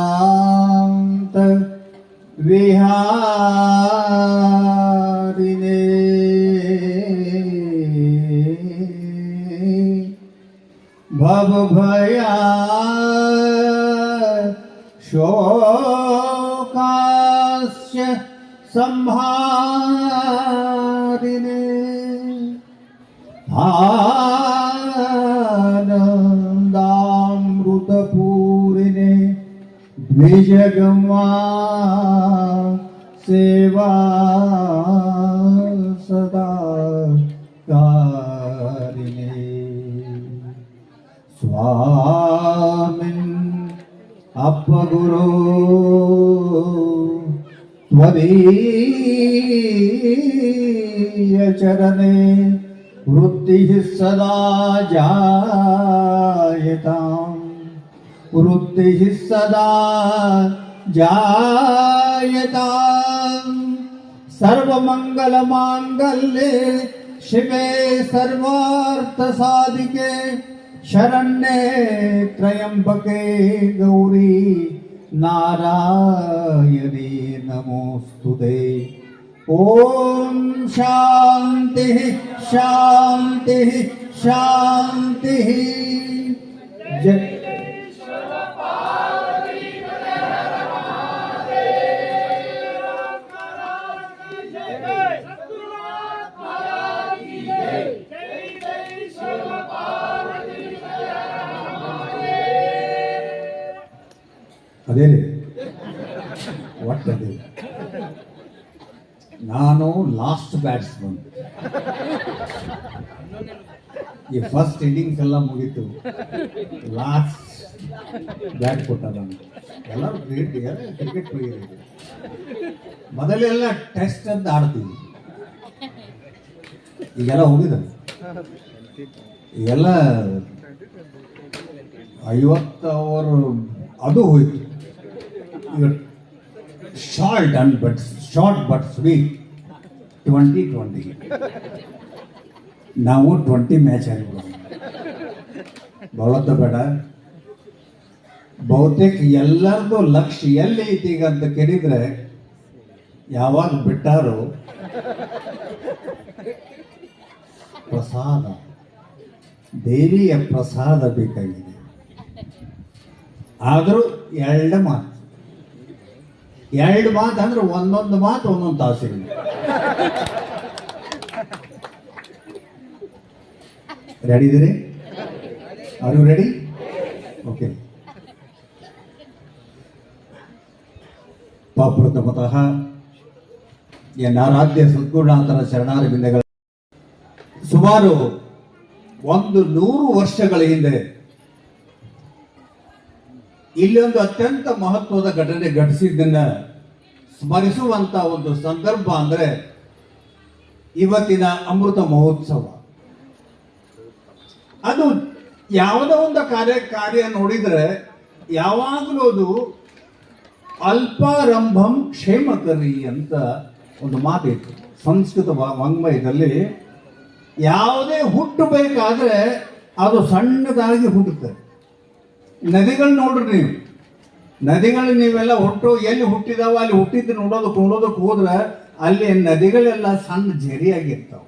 ಯಾಂತ ವಿಹಾರಿಣೇ ಭವಭಯ ಶೋಕಾಸ್ಯ ಸಂಹಾರಿಣೇ ಆನಂದಾಮೃತಪೂರಿಣೇ ದ್ವಿಜಗಮಾ ಸೇವಾ ಸದಾ ಕಾರಿಣೇ ಸ್ವಾಮಿನ್ ಅಪ್ಪಗುರು ತ್ವದೀಯ ಚರಣೆ ವೃತ್ತಿ ಸದಾ ಜಾಯತಾಂ ವೃತ್ತಿ ಸದಾ ಜಾಯತಾಂ ಸರ್ವಮಂಗಲ ಮಾಂಗಲ್ಯೆ ಶಿವೆ ಸರ್ವಾರ್ಥ ಸಾಧಿಕೆ ಶರಣ್ಯೆ ತ್ರಯಂಬಕೆ ಗೌರಿ ನಾರಾಯಣಿ ನಮೋಸ್ತುತೆ. ಓಂ ಶಾಂತಿ ಶಾಂತಿ ಶಾಂತಿ. ಅದೇ ಒಟ್ಟದೆ ನಾನು ಲಾಸ್ಟ್ ಬ್ಯಾಟ್ಸ್ಮನ್. ಈ ಫಸ್ಟ್ ಇನ್ನಿಂಗ್ಸ್ ಎಲ್ಲ ಮುಗೀತು, ಲಾಸ್ಟ್ ಬ್ಯಾಟ್ ಕೊಟ್ಟ ನಾನು. ಎಲ್ಲರೂ ಕ್ರಿಕೆಟ್ ಪ್ಲೇಯರ್. ಮೊದಲೆಲ್ಲ ಟೆಸ್ಟ್ ಅಂತ ಆಡ್ತೀವಿ, ಈಗೆಲ್ಲ ಹೋಗಿದ ಈಗೆಲ್ಲ 50 ಓವರ್ ಅದು ಹೋಯ್ತು. ಈಗ ಶಾರ್ಟ್ ಬಟ್ ಸ್ವೀಟ್ 20-20. ನಾವು 20 ಮ್ಯಾಚ್ ಆಡಿಬಿಡೋಣ, ಬಹಳತ್ತ ಬೇಡ. ಬಹುತೇಕ ಎಲ್ಲರದು ಲಕ್ಷ್ಯ ಎಲ್ಲಿ ಐತಿ ಈಗ ಅಂತ ಕೇಳಿದ್ರೆ, ಯಾವಾಗ ಬಿಟ್ಟಾರೋ ಪ್ರಸಾದ, ದೇವಿಯ ಪ್ರಸಾದ ಬೇಕಾಗಿದೆ. ಆದರೂ ಎರಡು ಮಾತು ಅಂದ್ರೆ ಒಂದೊಂದು ಮಾತು ಒಂದೊಂದು ತಾಸಿಗೆ. ರೆಡಿ ಇದ್ದೀರಿ? Are you ready? ಓಕೆ. ಪ್ರಥಮತಃ ಎನ್ನಾರಾಧ್ಯ ಸದ್ಗುರುನಾಥನ ಶರಣಾರ ಬಿಂದಗಳ ಸುಮಾರು 100 ವರ್ಷಗಳ ಹಿಂದೆ ಇಲ್ಲೊಂದು ಅತ್ಯಂತ ಮಹತ್ವದ ಘಟನೆ ಘಟಿಸಿದ್ದನ್ನ ಸ್ಮರಿಸುವಂತ ಒಂದು ಸಂದರ್ಭ ಅಂದ್ರೆ ಇವತ್ತಿನ ಅಮೃತ ಮಹೋತ್ಸವ. ಅದು ಯಾವುದೋ ಒಂದು ಕಾರ್ಯ ನೋಡಿದ್ರೆ ಯಾವಾಗಲೂ ಅದು ಅಲ್ಪಾರಂಭಂ ಕ್ಷೇಮಕರಿ ಅಂತ ಒಂದು ಮಾತಿತ್ತು ಸಂಸ್ಕೃತ ವಾಂಗ್ಮಯದಲ್ಲಿ. ಯಾವುದೇ ಹುಟ್ಟಬೇಕಾದ್ರೆ ಅದು ಸಣ್ಣದಾಗಿ ಹುಟ್ಟುತ್ತೆ. ನದಿಗಳು ನೋಡ್ರಿ ನೀವು, ನದಿಗಳು ನೀವೆಲ್ಲ ಎಲ್ಲಿ ಹುಟ್ಟಿದಾವ ಅಲ್ಲಿ ಹುಟ್ಟಿದ್ದು ನೋಡೋದಕ್ಕೆ ಹೋದ್ರೆ ಅಲ್ಲಿ ನದಿಗಳೆಲ್ಲ ಸಣ್ಣ ಝರಿಯಾಗಿರ್ತಾವೆ.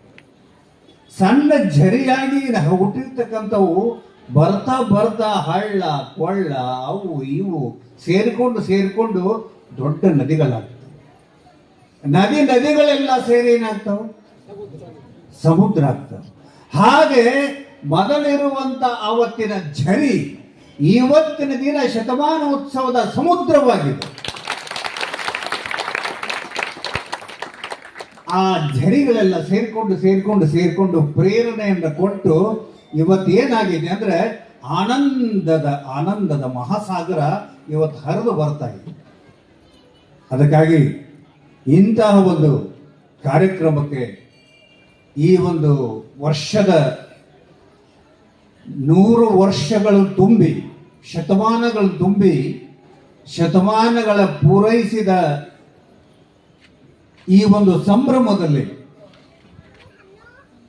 ಸಣ್ಣ ಝರಿಯಾಗಿ ಹುಟ್ಟಿರ್ತಕ್ಕಂಥವು ಬರ್ತಾ ಬರ್ತಾ ಹಳ್ಳ ಕೊಳ್ಳ ಅವು ಇವು ಸೇರಿಕೊಂಡು ದೊಡ್ಡ ನದಿಗಳಾಗ್ತವೆ. ನದಿಗಳೆಲ್ಲ ಸೇರಿ ಏನಾಗ್ತಾವ? ಸಮುದ್ರ ಆಗ್ತವೆ. ಹಾಗೆ ಮೊದಲಿರುವಂತ ಆವತ್ತಿನ ಝರಿ ಇವತ್ತಿನ ದಿನ ಶತಮಾನೋತ್ಸವದ ಸಮುದ್ರವಾಗಿದೆ. ಆ ಝರಿಗಳೆಲ್ಲ ಸೇರಿಕೊಂಡು ಪ್ರೇರಣೆಯನ್ನು ಕೊಟ್ಟು ಇವತ್ತೇನಾಗಿದೆ ಅಂದ್ರೆ ಆನಂದದ ಮಹಾಸಾಗರ ಇವತ್ತು ಹರಿದು ಬರ್ತಾ ಇದೆ. ಅದಕ್ಕಾಗಿ ಇಂತಹ ಒಂದು ಕಾರ್ಯಕ್ರಮಕ್ಕೆ ಈ ಒಂದು ವರ್ಷದ 100 ವರ್ಷಗಳು ತುಂಬಿ ಶತಮಾನಗಳ ಪೂರೈಸಿದ ಈ ಒಂದು ಸಂಭ್ರಮದಲ್ಲಿ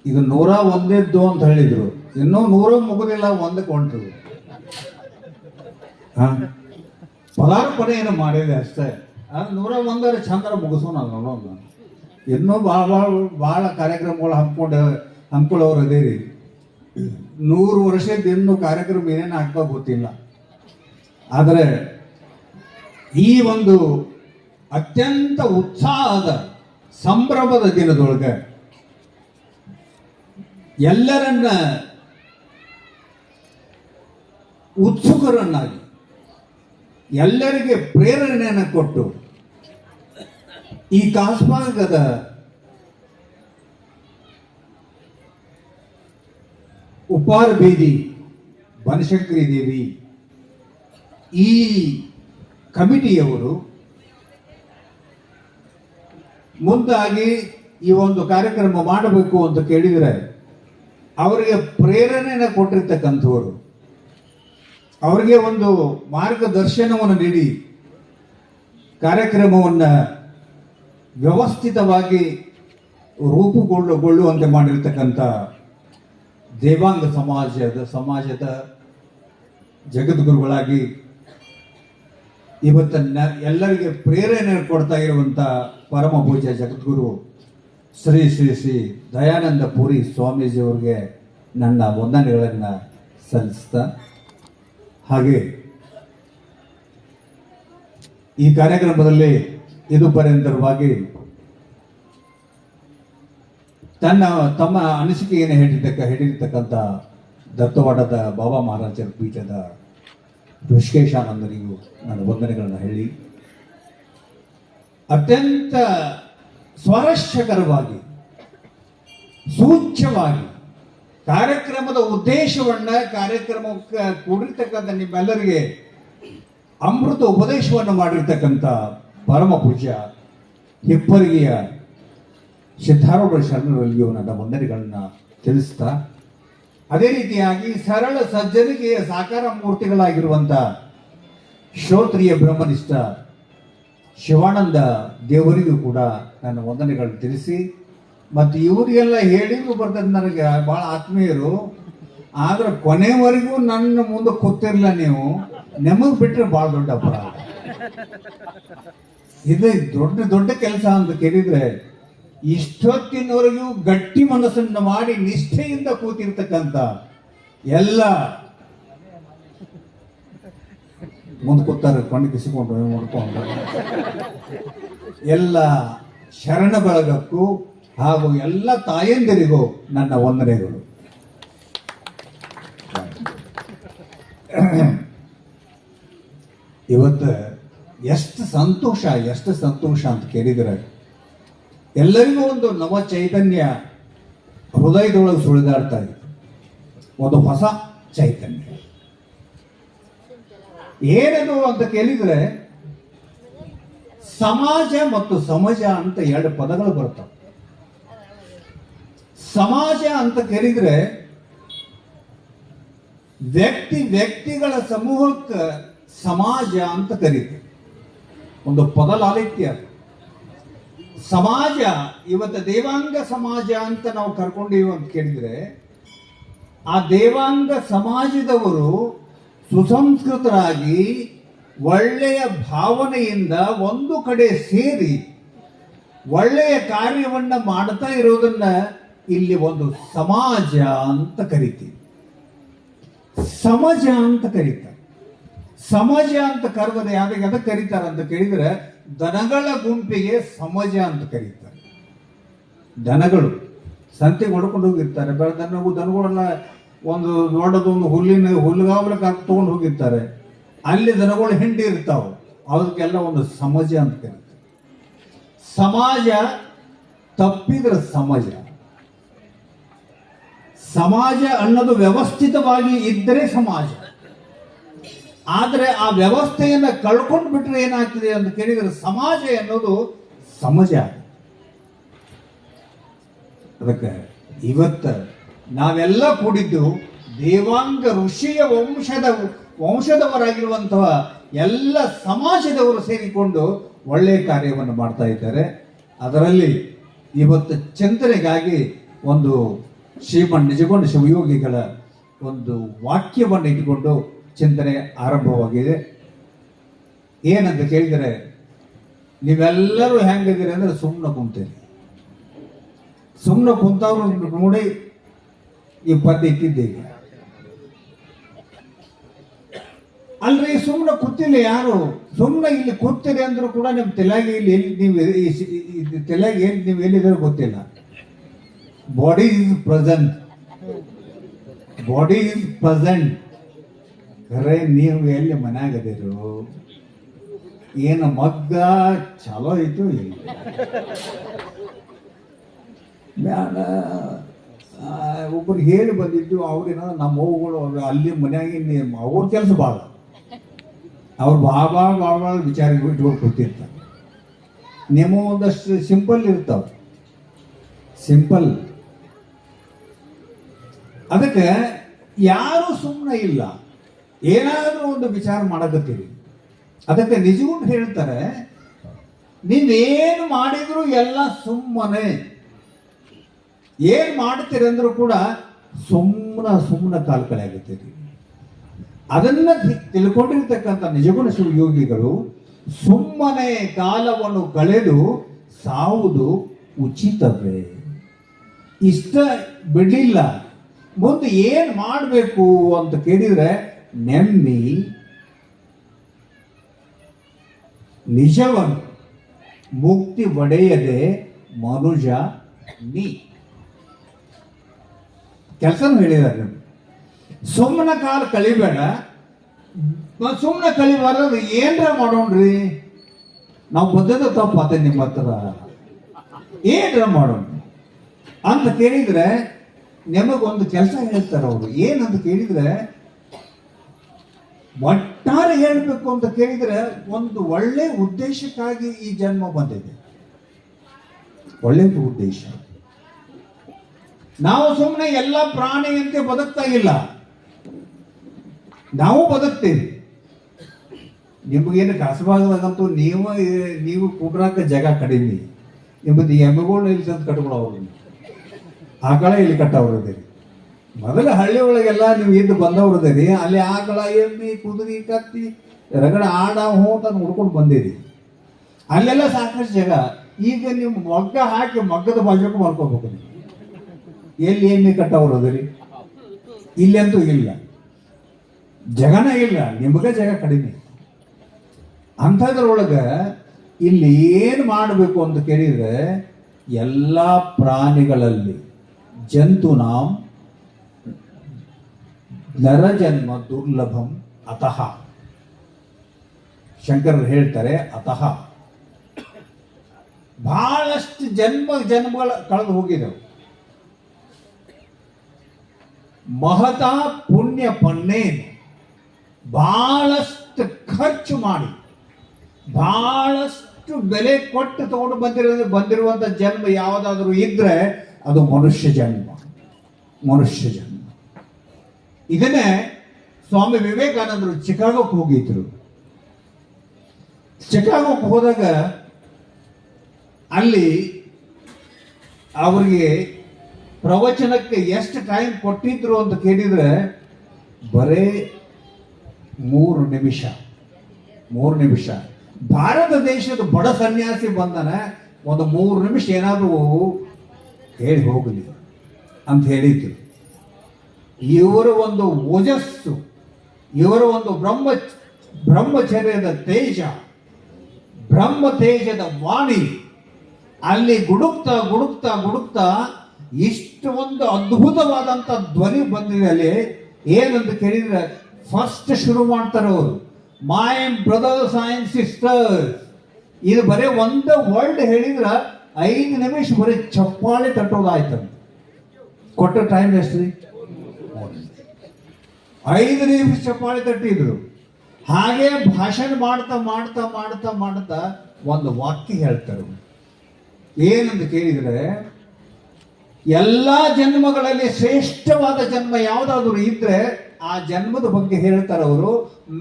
ಇದು 101 ಅಂತ ಹೇಳಿದ್ರು, ಇನ್ನೂ 100 ಮುಗುದಿಲ್ಲ, 1ಕ್ಕೆ ಹೊಂಟ್ರು. ಪದಾರ್ಪಣೆ ಏನು ಮಾಡಿದೆ ಅಷ್ಟೇ. ಅದು 101 ಚಂದ್ರ ಮುಗಿಸೋಣ ನೋಡೋಣ. ಇನ್ನೂ ಭಾಳ ಕಾರ್ಯಕ್ರಮಗಳು ಹಮ್ಕೊಳ್ಳೋರು ಅದೇರಿ. 100 ವರ್ಷದ ಇನ್ನೂ ಕಾರ್ಯಕ್ರಮ ಏನೇನು ಹಾಕೋ ಗೊತ್ತಿಲ್ಲ. ಆದರೆ ಈ ಒಂದು ಅತ್ಯಂತ ಉತ್ಸಾಹದ ಸಂಭ್ರಮದ ದಿನದೊಳಗೆ ಎಲ್ಲರನ್ನ ಉತ್ಸುಕರನ್ನಾಗಿ, ಎಲ್ಲರಿಗೆ ಪ್ರೇರಣೆಯನ್ನು ಕೊಟ್ಟು ಈ ಕಾಸ್ಮಾರ್ಗದ ಉಪಾರ ಬೀದಿ ಬನಶಂಕರಿ ದೇವಿ ಈ ಕಮಿಟಿಯವರು ಮುಂದಾಗಿ ಈ ಒಂದು ಕಾರ್ಯಕ್ರಮ ಮಾಡಬೇಕು ಅಂತ ಕೇಳಿದರೆ ಅವರಿಗೆ ಪ್ರೇರಣೆಯನ್ನು ಕೊಟ್ಟಿರ್ತಕ್ಕಂಥವರು, ಅವರಿಗೆ ಒಂದು ಮಾರ್ಗದರ್ಶನವನ್ನು ನೀಡಿ ಕಾರ್ಯಕ್ರಮವನ್ನು ವ್ಯವಸ್ಥಿತವಾಗಿ ರೂಪುಗೊಳ್ಳುವಂತೆ ಮಾಡಿರ್ತಕ್ಕಂಥ ದೇವಾಂಗ ಸಮಾಜದ ಜಗದ್ಗುರುಗಳಾಗಿ ಇವತ್ತನ್ನ ಎಲ್ಲರಿಗೆ ಪ್ರೇರಣೆ ಕೊಡ್ತಾ ಇರುವಂಥ ಪರಮ ಪೂಜ್ಯ ಜಗದ್ಗುರು ಶ್ರೀ ಶ್ರೀ ಶ್ರೀ ದಯಾನಂದ ಪುರಿ ಸ್ವಾಮೀಜಿಯವರಿಗೆ ನನ್ನ ವಂದನೆಗಳನ್ನು ಸಲ್ಲಿಸ್ತಾ, ಹಾಗೆ ಈ ಕಾರ್ಯಕ್ರಮದಲ್ಲಿ ಇದು ಪರ್ಯಂತರವಾಗಿ ತಮ್ಮ ಅನಿಸಿಕೆಯನ್ನು ಹೇಳಿರ್ತಕ್ಕಂಥ ದತ್ತವಾಡದ ಬಾಬಾ ಮಹಾರಾಜರ ಪೀಠದ ಋಷಿಕೇಶಾನಂದನಿಗೂ ನಾನು ವಂದನೆಗಳನ್ನು ಹೇಳಿ, ಅತ್ಯಂತ ಸ್ವಾರಸ್ಯಕರವಾಗಿ ಸೂಚ್ಯವಾಗಿ ಕಾರ್ಯಕ್ರಮದ ಉದ್ದೇಶವನ್ನ, ಕಾರ್ಯಕ್ರಮಕ್ಕೆ ಕೂಡಿರ್ತಕ್ಕಂಥ ನಿಮ್ಮೆಲ್ಲರಿಗೆ ಅಮೃತ ಉಪದೇಶವನ್ನು ಮಾಡಿರ್ತಕ್ಕಂಥ ಪರಮ ಪೂಜ್ಯ ಹಿಪ್ಪರಿಗೆಯ ಸಿದ್ಧಾರೂಢ ಶರಣರಲ್ಲಿಯೂ ನನ್ನ ವಂದನೆಗಳನ್ನ ತಿಳಿಸ್ತಾ, ಅದೇ ರೀತಿಯಾಗಿ ಸರಳ ಸಜ್ಜನಿಕೆಯ ಸಾಕಾರ ಮೂರ್ತಿಗಳಾಗಿರುವಂಥ ಶ್ರೋತ್ರಿಯ ಬ್ರಹ್ಮನಿಷ್ಠ ಶಿವಾನಂದ ದೇವರಿಗೂ ಕೂಡ ನನ್ನ ವಂದನೆಗಳನ್ನು ತಿಳಿಸಿ, ಮತ್ತು ಇವರಿಗೆಲ್ಲ ಹೇಳಿದ್ರು ಬರ್ತದೆ ನನಗೆ ಭಾಳ ಆತ್ಮೀಯರು, ಆದ್ರೆ ಕೊನೆವರೆಗೂ ನನ್ನ ಮುಂದೆ ಕೂತಿರ್ಲಿಲ್ಲ ನೀವು, ನಮಗೆ ಬಿಟ್ಟರೆ ಭಾಳ ದೊಡ್ಡ ಅಪರಾಧ. ಇದು ದೊಡ್ಡ ಕೆಲಸ ಅಂತ ಕೇಳಿದ್ರೆ ಇಷ್ಟೊತ್ತಿನವರೆಗೂ ಗಟ್ಟಿ ಮನಸ್ಸನ್ನು ಮಾಡಿ ನಿಷ್ಠೆಯಿಂದ ಕೂತಿರ್ತಕ್ಕಂಥ ಎಲ್ಲ ಮುಂದೆ ಕೂತಾರೆ ಕೊಂಡು ಕಿಸಿಕೊಂಡು ನೋಡ್ಕೊಂಡು ಎಲ್ಲ ಶರಣ ಬಳಗಕ್ಕೂ ಹಾಗೂ ಎಲ್ಲ ತಾಯಂದಿರಿಗೂ ನನ್ನ ವಂದನೆಗಳು. ಇವತ್ತು ಎಷ್ಟು ಸಂತೋಷ ಅಂತ ಕೇಳಿದರೆ, ಎಲ್ಲರಿಗೂ ಒಂದು ನವ ಚೈತನ್ಯ ಹೃದಯದೊಳಗೆ ಸುಳಿದಾಡ್ತಾ ಇದೆ, ಒಂದು ಹೊಸ ಚೈತನ್ಯ. ಏನದು ಅಂತ ಕೇಳಿದ್ರೆ, ಸಮಾಜ ಮತ್ತು ಸಮಾಜ ಅಂತ 2 ಪದಗಳು ಬರ್ತವೆ. ಸಮಾಜ ಅಂತ ಕೇಳಿದ್ರೆ ವ್ಯಕ್ತಿಗಳ ಸಮೂಹಕ್ಕೆ ಸಮಾಜ ಅಂತ ಕರೀತಾರೆ, ಒಂದು ಪದಲಾಲಿತ್ಯ. ಸಮಾಜ ಇವತ್ತು ದೇವಾಂಗ ಸಮಾಜ ಅಂತ ನಾವು ಕರ್ಕೊಂಡಿವಿ ಅಂತ ಕೇಳಿದ್ರೆ, ಆ ದೇವಾಂಗ ಸಮಾಜದವರು ಸುಸಂಸ್ಕೃತರಾಗಿ ಒಳ್ಳೆಯ ಭಾವನೆಯಿಂದ ಒಂದು ಕಡೆ ಸೇರಿ ಒಳ್ಳೆಯ ಕಾರ್ಯವನ್ನ ಮಾಡ್ತಾ ಇರೋದನ್ನ ಇಲ್ಲಿ ಒಂದು ಸಮಾಜ ಅಂತ ಕರಿತೀವಿ. ಸಮಾಜ ಅಂತ ಕರೀತಾರೆ. ಸಮಾಜ ಅಂತ ಕರೆದರೆ ಯಾವ್ದು ಕರೀತಾರೆ ಅಂತ ಕೇಳಿದ್ರೆ, ದನಗಳ ಗುಂಪಿಗೆ ಸಮಾಜ ಅಂತ ಕರೀತಾರೆ. ದನಗಳು ಸಂತೆಗೆ ಹೊಡ್ಕೊಂಡು ಹೋಗಿರ್ತಾರೆ, ದನಗಳೆಲ್ಲ ಒಂದು ದೊಡ್ಡದೊಂದು ಹುಲ್ಲುಗಾವಲ ತಗೊಂಡು ಹೋಗಿರ್ತಾರೆ, ಅಲ್ಲಿ ದನಗಳು ಹಿಂಡಿ ಇರ್ತಾವೆ, ಅದಕ್ಕೆಲ್ಲ ಒಂದು ಸಮಾಜ ಅಂತ ಕರೀತಾರೆ. ಸಮಾಜ ತಪ್ಪಿದ್ರೆ ಸಮಾಜ ಅನ್ನೋದು ವ್ಯವಸ್ಥಿತವಾಗಿ ಇದ್ದರೆ ಸಮಾಜ. ಆದರೆ ಆ ವ್ಯವಸ್ಥೆಯನ್ನು ಕಳ್ಕೊಂಡು ಬಿಟ್ರೆ ಏನಾಗ್ತದೆ ಅಂತ ಕೇಳಿದ್ರೆ, ಸಮಾಜ ಅನ್ನೋದು ಸಮಾಜ. ಅದಕ್ಕೆ ಇವತ್ತು ನಾವೆಲ್ಲ ಕೂಡಿದ್ದು ದೇವಾಂಗ ಋಷಿಯ ವಂಶದವರಾಗಿರುವಂತಹ ಎಲ್ಲ ಸಮಾಜದವರು ಸೇರಿಕೊಂಡು ಒಳ್ಳೆಯ ಕಾರ್ಯವನ್ನು ಮಾಡ್ತಾ ಇದ್ದಾರೆ. ಅದರಲ್ಲಿ ಇವತ್ತು ಚಿಂತನೆಗಾಗಿ ಒಂದು ಶ್ರೀಮನ್ ನಿಜಗೊಂಡ ಶಿವಯೋಗಿಗಳ ಒಂದು ವಾಕ್ಯವನ್ನು ಇಟ್ಟುಕೊಂಡು ಚಿಂತನೆ ಆರಂಭವಾಗಿದೆ. ಏನಂತ ಕೇಳಿದರೆ, ನೀವೆಲ್ಲರೂ ಹೆಂಗಿದ್ದೀರಿ ಅಂದ್ರೆ ಸುಮ್ಮನೆ ಕುಂತೀರಿ. ಸುಮ್ಮನೆ ಕುಂತವ್ರು ನೋಡಿ ಈ ಪದ್ಯ ಇಟ್ಟಿದ್ದೀವಿ. ಅಲ್ರಿ ಸುಮ್ಮನೆ ಕೂತಿಲ್ಲ ಯಾರು. ಸುಮ್ಮನೆ ಇಲ್ಲಿ ಕೂತೀರಿ ಅಂದ್ರೂ ಕೂಡ ನಿಮ್ಮ ತಲೆಗೆ ಇಲ್ಲಿ ಎಲ್ಲಿ ನೀವು ತಲೆಗೆ ಎಲ್ಲಿ ನೀವು ಎಲ್ಲಿದ್ರೆ ಗೊತ್ತಿಲ್ಲ. Body is present, body is present. ಖರೆ ನೀವು ಎಲ್ಲಿ ಮನ್ಯಾಗದಿರು, ಏನು ಮಗ್ಗ ಚಲೋ ಐತು ಇಲ್ಲ ಬ್ಯಾಡ. ಒಬ್ಬರು ಹೇಳಿ ಬಂದಿದ್ದು ಅವ್ರೇನ ನಮ್ಮ ಅವ್ಗಳು ಅಲ್ಲಿ ಮನ್ಯಾಗ ಅವ್ರ ಕೆಲಸ ಭಾಳ, ಅವ್ರು ಭಾಳ ವಿಚಾರ ಇಟ್ಕೊಂಡು ಕೂತಿರ್ತಾರೆ. ನಿಮ್ಮ ಒಂದಷ್ಟು ಸಿಂಪಲ್ ಇರ್ತಾವ, ಸಿಂಪಲ್. ಅದಕ್ಕೆ ಯಾರು ಸುಮ್ಮನೆ ಇಲ್ಲ, ಏನಾದರೂ ಒಂದು ವಿಚಾರ ಮಾಡಕತ್ತೀರಿ. ಅದಕ್ಕೆ ನಿಜಗೊಂಡು ಹೇಳ್ತಾರೆ, ನೀವೇನು ಮಾಡಿದ್ರು ಎಲ್ಲ ಸುಮ್ಮನೆ. ಏನ್ ಮಾಡ್ತೀರಿ ಅಂದ್ರೂ ಕೂಡ ಸುಮ್ಮನೆ ಕಾಲ ಕಳೆ ಆಗುತ್ತೀರಿ. ಅದನ್ನ ತಿಳ್ಕೊಂಡಿರ್ತಕ್ಕಂಥ ನಿಜಗುಣ ಶಿವಯೋಗಿಗಳು ಸುಮ್ಮನೆ ಕಾಲವನ್ನು ಕಳೆದು ಸಾವುದು ಉಚಿತವೇ, ಇಷ್ಟ ಬಿಡಲಿಲ್ಲ. ಮುಂದೆ ಏನ್ ಮಾಡಬೇಕು ಅಂತ ಕೇಳಿದ್ರೆ, ನೆಮ್ಮಿ ನಿಜವನ್ನು ಮುಕ್ತಿ ಒಡೆಯದೆ ಮನುಜ ನೀ ಕೆಲಸನೂ ಹೇಳಿದ್ದಾರೆ. ಸುಮ್ಮನೆ ಕಾಲ ಕಳಿಬೇಡ, ಸುಮ್ಮನೆ ಕಳಿಬಾರ್ದು. ಏನ್ರ ಮಾಡೋಣ್ರಿ, ನಾವು ಬಂದದ ತಪ್ಪು ಅದೇ ನಿಮ್ಮ ಹತ್ರ, ಏನ್ರ ಮಾಡೋಣ ಅಂತ ಕೇಳಿದ್ರೆ ನಿಮಗೊಂದು ಕೆಲಸ ಹೇಳ್ತಾರೆ ಅವರು. ಏನಂತ ಕೇಳಿದ್ರೆ, ಒಟ್ಟಾರೆ ಹೇಳಬೇಕು ಅಂತ ಕೇಳಿದ್ರೆ, ಒಂದು ಒಳ್ಳೆ ಉದ್ದೇಶಕ್ಕಾಗಿ ಈ ಜನ್ಮ ಬಂದಿದೆ. ಒಳ್ಳೆ ಉದ್ದೇಶ. ನಾವು ಸುಮ್ಮನೆ ಎಲ್ಲ ಪ್ರಾಣಿಯಂತೆ ಬದುಕ್ತಾ ಇಲ್ಲ, ನಾವು ಬದುಕ್ತೇವೆ. ನಿಮಗೇನು ಕಸಬಾಗದಂತೂ ನೀವು ಕುಡ್ರಾಕ ಜಾಗ ಕಡಿಮೆ. ನಿಮ್ಮದು ಎಮ್ಮೆಗಳು ಇಲ್ಲಿ ತಂದು ಕಟ್ಕೊಳ್ಳೋರು, ಆಕಳ ಇಲ್ಲಿ ಕಟ್ಟವ್ರದೇರಿ. ಮೊದಲ ಹಳ್ಳಿ ಒಳಗೆಲ್ಲ ನೀವು ಇದ್ದು ಬಂದವ್ರದೇರಿ. ಅಲ್ಲಿ ಆಕಳ, ಎಮ್ಮೆ, ಕುದುರೆ, ಕತ್ತಿ, ರಗಡ ಆಡ ಹೋತ ಹುಡ್ಕೊಂಡು ಬಂದಿರಿ. ಅಲ್ಲೆಲ್ಲ ಸಾಕಷ್ಟು ಜಾಗ. ಈಗ ನೀವು ಮಗ್ಗ ಹಾಕಿ ಮಗ್ಗದ ಬಾಜುಕು ಮಾಡ್ಕೋಬೇಕು. ನೀವು ಎಲ್ಲಿ ಎಮ್ಮೆ ಕಟ್ಟವ್ರದ್ರಿ? ಇಲ್ಲಂತೂ ಇಲ್ಲ, ಜಗನ ಇಲ್ಲ, ನಿಮಗೆ ಜಾಗ ಕಡಿಮೆ. ಅಂಥದ್ರೊಳಗೆ ಇಲ್ಲಿ ಏನು ಮಾಡಬೇಕು ಅಂತ ಕೇಳಿದ್ರೆ, ಎಲ್ಲ ಪ್ರಾಣಿಗಳಲ್ಲಿ ಜಂತುನಾಂ ನರಜನ್ಮ ದುರ್ಲಭಂ ಅತಃ. ಶಂಕರರು ಹೇಳ್ತಾರೆ, ಅತಃ ಬಹಳಷ್ಟು ಜನ್ಮಗಳ ಕಳೆದು ಹೋಗಿದವು. ಮಹತಾ ಪುಣ್ಯ ಪನ್ನೇನು, ಬಹಳಷ್ಟು ಖರ್ಚು ಮಾಡಿ ಬಹಳಷ್ಟು ಬೆಲೆ ಕೊಟ್ಟು ತಗೊಂಡು ಬಂದಿರುವಂತ ಜನ್ಮ ಯಾವುದಾದ್ರೂ ಇದ್ರೆ ಅದು ಮನುಷ್ಯ ಜನ್ಮ. ಮನುಷ್ಯ ಜನ್ಮ. ಇದನ್ನೇ ಸ್ವಾಮಿ ವಿವೇಕಾನಂದರು ಚಿಕಾಗೋಕ್ಕೆ ಹೋಗಿದ್ರು. ಚಿಕಾಗೋಕ್ಕೆ ಹೋದಾಗ ಅಲ್ಲಿ ಅವರಿಗೆ ಪ್ರವಚನಕ್ಕೆ ಎಷ್ಟು ಟೈಮ್ ಕೊಟ್ಟಿದ್ರು ಅಂತ ಕೇಳಿದ್ರೆ, ಬರೇ 3 ನಿಮಿಷ. 3 ನಿಮಿಷ. ಭಾರತ ದೇಶದ ಬಡ ಸನ್ಯಾಸಿ ಬಂದನ, ಒಂದು 3 ನಿಮಿಷ ಏನಾದರೂ ಹೇಳಿ ಹೋಗಲಿ ಅಂತ ಹೇಳಿದ್ರು. ಇವರ ಒಂದು ಓಜಸ್ಸು, ಇವರ ಒಂದು ಬ್ರಹ್ಮಚರ್ಯದ ತೇಜ, ಬ್ರಹ್ಮ ತೇಜದ ವಾಣಿ ಅಲ್ಲಿ ಗುಡುಕ್ತಾ ಇಷ್ಟು ಒಂದು ಅದ್ಭುತವಾದಂತ ಧ್ವನಿ ಬಂದಿದೆ. ಅಲ್ಲಿ ಏನಂತ ಕೇಳಿದ್ರೆ, ಫಸ್ಟ್ ಶುರು ಮಾಡ್ತಾರೆ ಅವರು, ಮೈ ಬ್ರದರ್ಸ್ ಅಂಡ್ ಸಿಸ್ಟರ್ಸ್. ಇದು ಬರೀ ಒಂದು ವರ್ಡ್ ಹೇಳಿದ್ರ 5 ನಿಮಿಷ ಬರೀ ಚಪ್ಪಾಳೆ ತಟ್ಟೋದಾಯ್ತು. ಕೊಟ್ಟ ಟೈಮ್ ಎಷ್ಟು ರೀ? 5 ನಿಮಿಷ ಚಪ್ಪಾಳೆ ತಟ್ಟಿದ್ರು. ಹಾಗೆ ಭಾಷಣ ಮಾಡ್ತಾ ಒಂದು ವಾಕ್ಯ ಹೇಳ್ತಾರೆ. ಏನಂತ ಕೇಳಿದ್ರೆ, ಎಲ್ಲಾ ಜನ್ಮಗಳಲ್ಲಿ ಶ್ರೇಷ್ಠವಾದ ಜನ್ಮ ಯಾವುದಾದ್ರೂ ಇದ್ರೆ ಆ ಜನ್ಮದ ಬಗ್ಗೆ ಹೇಳ್ತಾರೆ ಅವರು.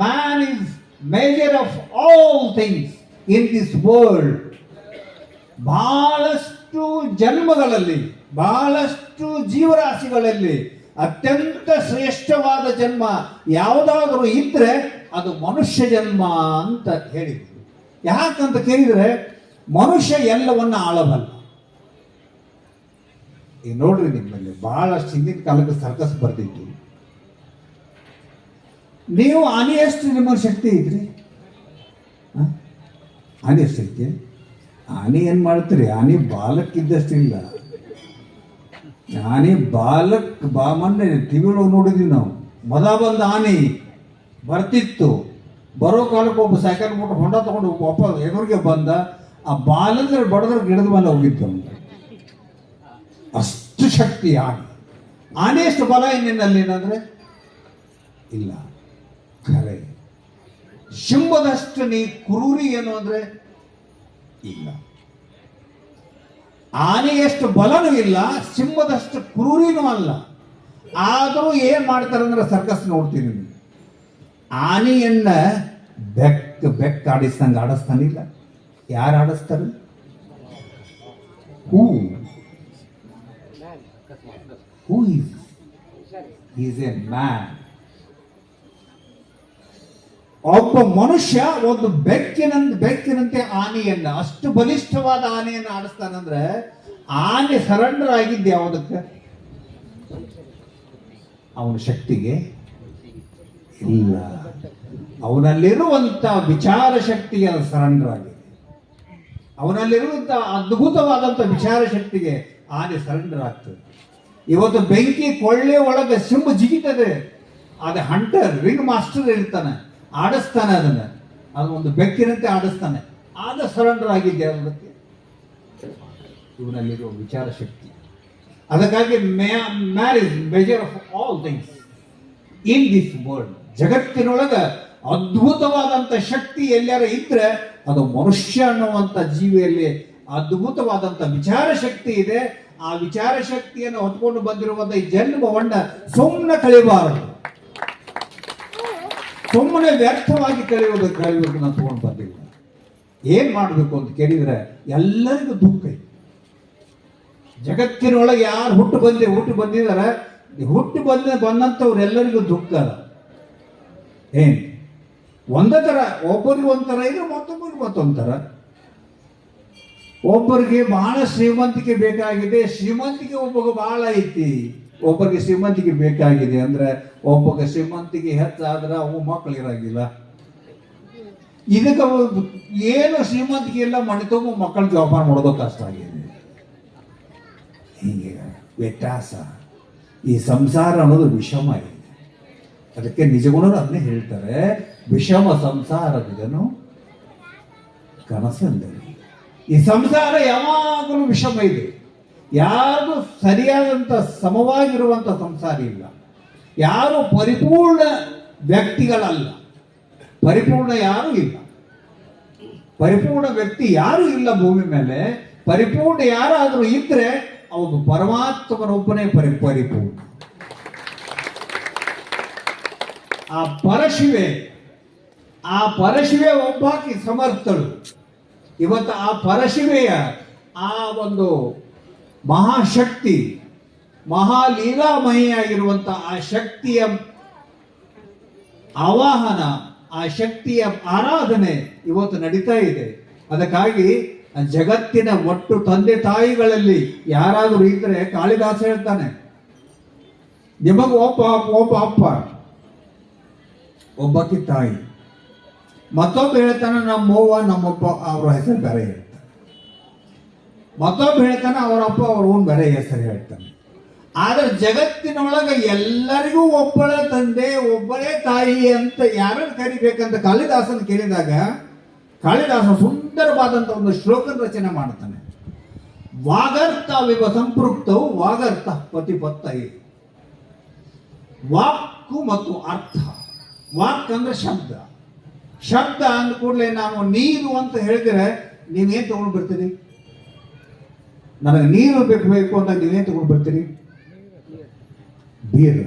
Man is major of all things in this world. ಬಹಳಷ್ಟು ಜನ್ಮಗಳಲ್ಲಿ, ಬಹಳಷ್ಟು ಜೀವರಾಶಿಗಳಲ್ಲಿ ಅತ್ಯಂತ ಶ್ರೇಷ್ಠವಾದ ಜನ್ಮ ಯಾವುದಾದರೂ ಇದ್ರೆ ಅದು ಮನುಷ್ಯ ಜನ್ಮ ಅಂತ ಹೇಳಿದ್ರು. ಯಾಕಂತ ಕೇಳಿದ್ರೆ ಮನುಷ್ಯ ಎಲ್ಲವನ್ನ ಆಳಬಲ್ಲ. ಈಗ ನೋಡ್ರಿ, ನಿಮ್ಮಲ್ಲಿ ಬಹಳಷ್ಟು ಹಿಂದಿನ ಕಾಲಕ್ಕೆ ಸರ್ಕಸ್ ಬರ್ತಿತ್ತು. ನೀವು ಆನೆ ಎಷ್ಟು ನಿಮ್ಮ ಶಕ್ತಿ ಐತ್ರಿ? ಆನೆ ಎಷ್ಟೈತಿ? ಆನೆ ಏನ್ ಮಾಡ್ತೀರಿ? ಆನೆ ಬಾಲಕ್ಕಿದ್ದಷ್ಟು ಇಲ್ಲ. ಆನೆ ಮೊನ್ನೆ ಟಿವಿಯೊಳಗೆ ನೋಡಿದ್ವಿ ನಾವು. ಬಂದ ಆನೆ ಬರ್ತಿತ್ತು. ಬರೋ ಕಾಲಕ್ಕೆ ಒಬ್ಬ ಸೈಕಲ್ ಬಿಟ್ಟು ಹೊಂಡ ತಗೊಂಡು ಒಬ್ಬ ಎದುರಿಗೆ ಬಂದ. ಆ ಬಾಲದ್ರೆ ಬಡದ್ರ ಗಿಡದ ಮೇಲೆ ಹೋಗಿತ್ತು ಅವನಿಗೆ. ಅಷ್ಟು ಶಕ್ತಿ ಆನೆ ಎಷ್ಟು ಬಲ ಇನ್ನೇನಲ್ಲಿ ಏನಂದ್ರೆ ಇಲ್ಲ. ಖರೆ ಸಿಂಹದಷ್ಟು ನೀ ಕ್ರೂರಿ ಏನು ಅಂದ್ರೆ ಇಲ್ಲ. ಆನೆಯಷ್ಟು ಬಲನೂ ಇಲ್ಲ, ಸಿಂಹದಷ್ಟು ಕ್ರೂರಿನೂ ಅಲ್ಲ. ಆದರೂ ಏನ್ ಮಾಡ್ತಾರೆ ಅಂದ್ರೆ ಸರ್ಕಸ್ ನೋಡ್ತೀನಿ, ಆನೆಯನ್ನ ಬೆಕ್ಕ ಆಡಿಸ್ದಂಗೆ ಆಡಿಸ್ತಾನಿಲ್ಲ. ಯಾರು ಆಡಿಸ್ತಾರೆ? Who is A man. ಒಬ್ಬ ಮನುಷ್ಯ ಒಂದು ಬೆಕ್ಕಿನಂತೆ ಆನೆಯನ್ನ, ಅಷ್ಟು ಬಲಿಷ್ಠವಾದ ಆನೆಯನ್ನು ಆಡಿಸ್ತಾನಂದ್ರೆ ಆನೆ ಸರೆಂಡರ್ ಆಗಿದ್ದೆ ಯಾವುದಕ್ಕೆ? ಅವನ ಶಕ್ತಿಗೆ ಇಲ್ಲ. ಅವನಲ್ಲಿರುವಂತ ವಿಚಾರ ಶಕ್ತಿಗೆ ಅದು ಸರೆಂಡರ್ ಆಗಿದೆ. ಅವನಲ್ಲಿರುವಂತ ಅದ್ಭುತವಾದಂತ ವಿಚಾರ ಶಕ್ತಿಗೆ ಆನೆ ಸರೆಂಡರ್ ಆಗ್ತದೆ. ಇವತ್ತು ಬೆಂಕಿ ಕೊಳ್ಳೆ ಒಳಗೆ ಸಿಂಹ ಜಿಗಿತದೆ. ಅದು ಹಂಟರ್, ರಿಂಗ್ ಮಾಸ್ಟರ್ ಇರ್ತಾನೆ, ಆಡಿಸ್ತಾನೆ ಅದನ್ನ. ಅದು ಒಂದು ಬೆಕ್ಕಿನಂತೆ ಆಡಿಸ್ತಾನೆ. ಆದ ಸರೆಂಡರ್ ಆಗಿದ್ದೆ ಅದಕ್ಕೆ ಇವನಲ್ಲಿರುವ ವಿಚಾರ ಶಕ್ತಿ. ಅದಕ್ಕಾಗಿ marriage measure of all things in this world. ಜಗತ್ತಿನೊಳಗ ಅದ್ಭುತವಾದಂತ ಶಕ್ತಿ ಎಲ್ಲಾರ ಇದ್ರೆ ಅದು ಮನುಷ್ಯ ಅನ್ನುವಂತ ಜೀವಿಯಲ್ಲಿ ಅದ್ಭುತವಾದಂತ ವಿಚಾರ ಶಕ್ತಿ ಇದೆ. ಆ ವಿಚಾರ ಶಕ್ತಿಯನ್ನು ಹೊತ್ಕೊಂಡು ಬಂದಿರುವಂತ ಈ ಜನ್ಮವನ್ನ ಸುಮ್ಮನೆ ಕಳಿಬಾರದು. ಸುಮ್ಮನೆ ವ್ಯರ್ಥವಾಗಿ ಕಳೆಯೋದಕ್ಕೆ ನಾನು ತಗೊಂಡು ಬಂದಿಲ್ಲ. ಏನ್ ಮಾಡಬೇಕು ಅಂತ ಕೇಳಿದ್ರೆ ಎಲ್ಲರಿಗೂ ದುಃಖ ಇದೆ. ಜಗತ್ತಿನೊಳಗೆ ಯಾರು ಹುಟ್ಟು ಬಂದಿದ್ದಾರೆ, ಬಂದಂಥವ್ರೆಲ್ಲರಿಗೂ ದುಃಖ ಅದ. ಏನ್ ಒಂದೇ ತರ, ಒಬ್ಬರಿಗೆ ಒಂಥರ ಇದೆ, ಮತ್ತೊಬ್ಬರಿಗೆ ಮತ್ತೊಂಥರ. ಒಬ್ಬರಿಗೆ ಬಹಳ ಶ್ರೀಮಂತಿಕೆ ಬೇಕಾಗಿದೆ, ಶ್ರೀಮಂತಿಕೆ ಒಬ್ಬಗೆ ಬಹಳ ಐತಿ. ಒಬ್ಬರಿಗೆ ಶ್ರೀಮಂತಿಕೆ ಬೇಕಾಗಿದೆ ಅಂದ್ರೆ ಒಬ್ಬಗೆ ಶ್ರೀಮಂತಿಕೆ ಹೆಚ್ಚಾದ್ರೆ ಅವು ಮಕ್ಕಳಿರಾಗಿಲ್ಲ. ಇದಕ್ಕೆ ಏನು ಶ್ರೀಮಂತಿಕೆ ಇಲ್ಲ, ಮಣಿತೊಂಬ ಮಕ್ಕಳ ಜೋಪಾನ ಮಾಡೋದು ಕಷ್ಟ ಆಗಿದೆ. ಹೀಗೆ ವ್ಯತ್ಯಾಸ. ಈ ಸಂಸಾರ ಅನ್ನೋದು ವಿಷಮ ಇದೆ. ಅದಕ್ಕೆ ನಿಜಗುಣರು ಅದನ್ನೇ ಹೇಳ್ತಾರೆ, ವಿಷಮ ಸಂಸಾರದಿದನು ಕನಸಂದರೆ. ಈ ಸಂಸಾರ ಯಾವಾಗಲೂ ವಿಷಮ ಇದೆ. ಯಾರು ಸರಿಯಾದಂತ ಸಮವಾಗಿರುವಂತ ಸಂಸಾರ ಇಲ್ಲ. ಯಾರು ಪರಿಪೂರ್ಣ ವ್ಯಕ್ತಿಗಳಲ್ಲ. ಪರಿಪೂರ್ಣ ಯಾರು ಇಲ್ಲ. ಪರಿಪೂರ್ಣ ವ್ಯಕ್ತಿ ಯಾರು ಇಲ್ಲ ಭೂಮಿ ಮೇಲೆ. ಪರಿಪೂರ್ಣ ಯಾರಾದರೂ ಇದ್ರೆ ಅವನು ಪರಮಾತ್ಮನೊಬ್ಬನೇ ಪರಿಪೂರ್ಣ. ಆ ಪರಶಿವೆ ಒಬ್ಬಾಕಿ ಸಮರ್ಥಳು. ಇವತ್ತು ಆ ಪರಶಿವೆಯ ಆ ಒಂದು ಮಹಾಶಕ್ತಿ, ಮಹಾಲೀಲಾಮಯಿಯಾಗಿರುವಂತಹ ಆ ಶಕ್ತಿಯ ಆವಾಹನ, ಆ ಶಕ್ತಿಯ ಆರಾಧನೆ ಇವತ್ತು ನಡೀತಾ ಇದೆ. ಅದಕ್ಕಾಗಿ ಜಗತ್ತಿನ ಒಟ್ಟು ತಂದೆ ತಾಯಿಗಳಲ್ಲಿ ಯಾರಾದರೂ ಇದ್ರೆ ಕಾಳಿದಾಸ ಹೇಳ್ತಾನೆ, ನಿಮಗ ಒಬ್ಬ ಅಪ್ಪ, ಒಬ್ಬಕಿ ತಾಯಿ. ಮತ್ತೊಬ್ಬ ಹೇಳ್ತಾನೆ ನಮ್ಮವ್ವ ನಮ್ಮಪ್ಪ ಅವ್ರ ಹೆಸರು ಬೇರೆ ಹೇಳ್ತಾನೆ. ಮತ್ತೊಬ್ಬ ಹೇಳ್ತಾನೆ ಅವರಪ್ಪ ಅವ್ರ ಓನ್ ಬೇರೆ ಹೆಸರು ಹೇಳ್ತಾನೆ. ಆದ್ರೆ ಜಗತ್ತಿನೊಳಗೆ ಎಲ್ಲರಿಗೂ ಒಬ್ಬಳೇ ತಂದೆ ಒಬ್ಬಳೇ ತಾಯಿ ಅಂತ ಯಾರನ್ನು ಕರಿಬೇಕಂತ ಕಾಳಿದಾಸನ ಕೇಳಿದಾಗ ಕಾಳಿದಾಸ ಸುಂದರವಾದಂತ ಒಂದು ಶ್ಲೋಕ ರಚನೆ ಮಾಡ್ತಾನೆ. ವಾಗರ್ತ ವಿವ ಸಂಪೃಕ್ತವು ವಾಗರ್ತ ಪತಿಪತ್ತೈ. ವಾಕು ಮತ್ತು ಅರ್ಥ. ವಾಕ್ ಅಂದ್ರೆ ಶಬ್ದ. ಶಬ್ದ ಅಂದ ಕೂಡಲೇ ನಾನು ನೀರು ಅಂತ ಹೇಳಿದ್ರೆ ನೀವೇನ್ ತಗೊಂಡು ಬರ್ತೀರಿ? ನನಗೆ ನೀರು ಬೇಕು ಅಂತ ನೀವೇನ್ ತಗೊಂಡು ಬರ್ತೀರಿ? ಬೀರ್.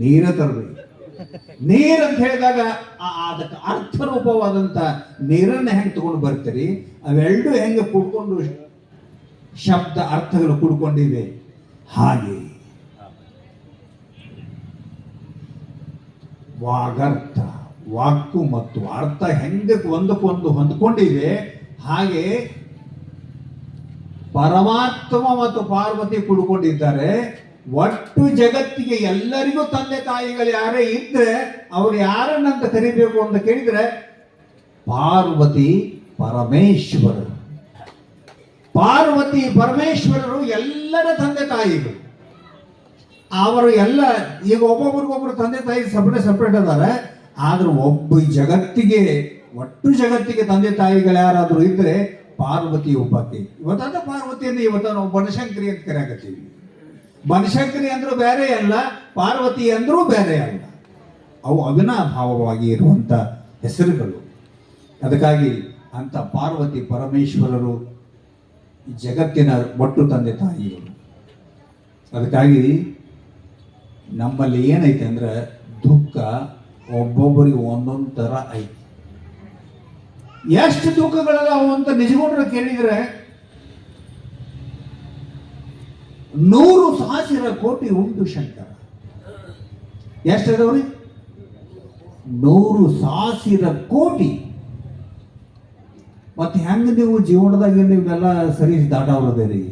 ನೀರ ತರಬೇಕು. ನೀರ್ ಅಂತ ಹೇಳಿದಾಗ ಅದಕ್ಕೆ ಅರ್ಥರೂಪವಾದಂತ ನೀರನ್ನ ಹೆಂಗ್ ತಗೊಂಡು ಬರ್ತೀರಿ, ಅವೆರಡು ಹೆಂಗೆ ಕೂಡ್ಕೊಂಡು ಶಬ್ದ ಅರ್ಥಗಳು ಕೂಡ್ಕೊಂಡಿವೆ. ಹಾಗೆ ವಾಗರ್ಥ, ವಾಕು ಮತ್ತು ಅರ್ಥ ಹೆಂಗೆ ಒಂದಕ್ಕೊಂದು ಹೊಂದ್ಕೊಂಡಿವೆ, ಹಾಗೆ ಪರಮಾತ್ಮ ಮತ್ತು ಪಾರ್ವತಿ ಕುಡ್ಕೊಂಡಿದ್ದಾರೆ. ಒಟ್ಟು ಜಗತ್ತಿಗೆ ಎಲ್ಲರಿಗೂ ತಂದೆ ತಾಯಿಗಳು ಯಾರೇ ಇದ್ರೆ ಅವ್ರು ಯಾರನ್ನಂತ ಕರಿಬೇಕು ಅಂತ ಕೇಳಿದ್ರೆ ಪಾರ್ವತಿ ಪರಮೇಶ್ವರರು. ಪಾರ್ವತಿ ಪರಮೇಶ್ವರರು ಎಲ್ಲರ ತಂದೆ ತಾಯಿಗಳು. ಅವರು ಎಲ್ಲ ಈಗ ಒಬ್ಬೊಬ್ರಿಗೊಬ್ರು ತಂದೆ ತಾಯಿ ಸಪರೇಟ್ ಅದಾರೆ. ಆದ್ರೂ ಜಗತ್ತಿಗೆ ಒಟ್ಟು ಜಗತ್ತಿಗೆ ತಂದೆ ತಾಯಿಗಳು ಯಾರಾದ್ರೂ ಇದ್ರೆ ಪಾರ್ವತಿ ಒಬ್ಬಕ್ಕೆ. ಇವತ್ತಾದ ಪಾರ್ವತಿಯನ್ನು ಇವತ್ತು ನಾವು ಬನಶಂಕರಿ ಅಂತ ಕರೆಯಾಕತ್ತೀವಿ. ಬನಶಂಕರಿ ಅಂದ್ರೂ ಬೇರೆ ಅಲ್ಲ, ಪಾರ್ವತಿ ಅಂದ್ರೂ ಬೇರೆ ಅಲ್ಲ. ಅವು ಅವಿನಾಭಾವವಾಗಿ ಇರುವಂತ ಹೆಸರುಗಳು. ಅದಕ್ಕಾಗಿ ಅಂತ ಪಾರ್ವತಿ ಪರಮೇಶ್ವರರು ಜಗತ್ತಿನ ಒಟ್ಟು ತಂದೆ ತಾಯಿಗಳು. ಅದಕ್ಕಾಗಿ ನಮ್ಮಲ್ಲಿ ಏನೈತೆ ಅಂದ್ರೆ ದುಃಖ ಒಬ್ಬೊಬ್ಬರಿಗೆ ಒಂದೊಂದು ತರ ಐತಿ. ಎಷ್ಟು ದುಃಖಗಳದಾವು ಅಂತ ನಿಜಗೊಂಡ್ರೆ ಕೇಳಿದ್ರೆ 100,000 ಕೋಟಿ ಉಂಟು ಶಂಕರ. ಎಷ್ಟದವ್ರಿ? 100,000 ಕೋಟಿ. ಮತ್ತೆ ಹೆಂಗ ನೀವು ಜೀವನದಾಗ ನೀವೆಲ್ಲ ಸರಿ ದಾಟವ್ರದೇರಿ,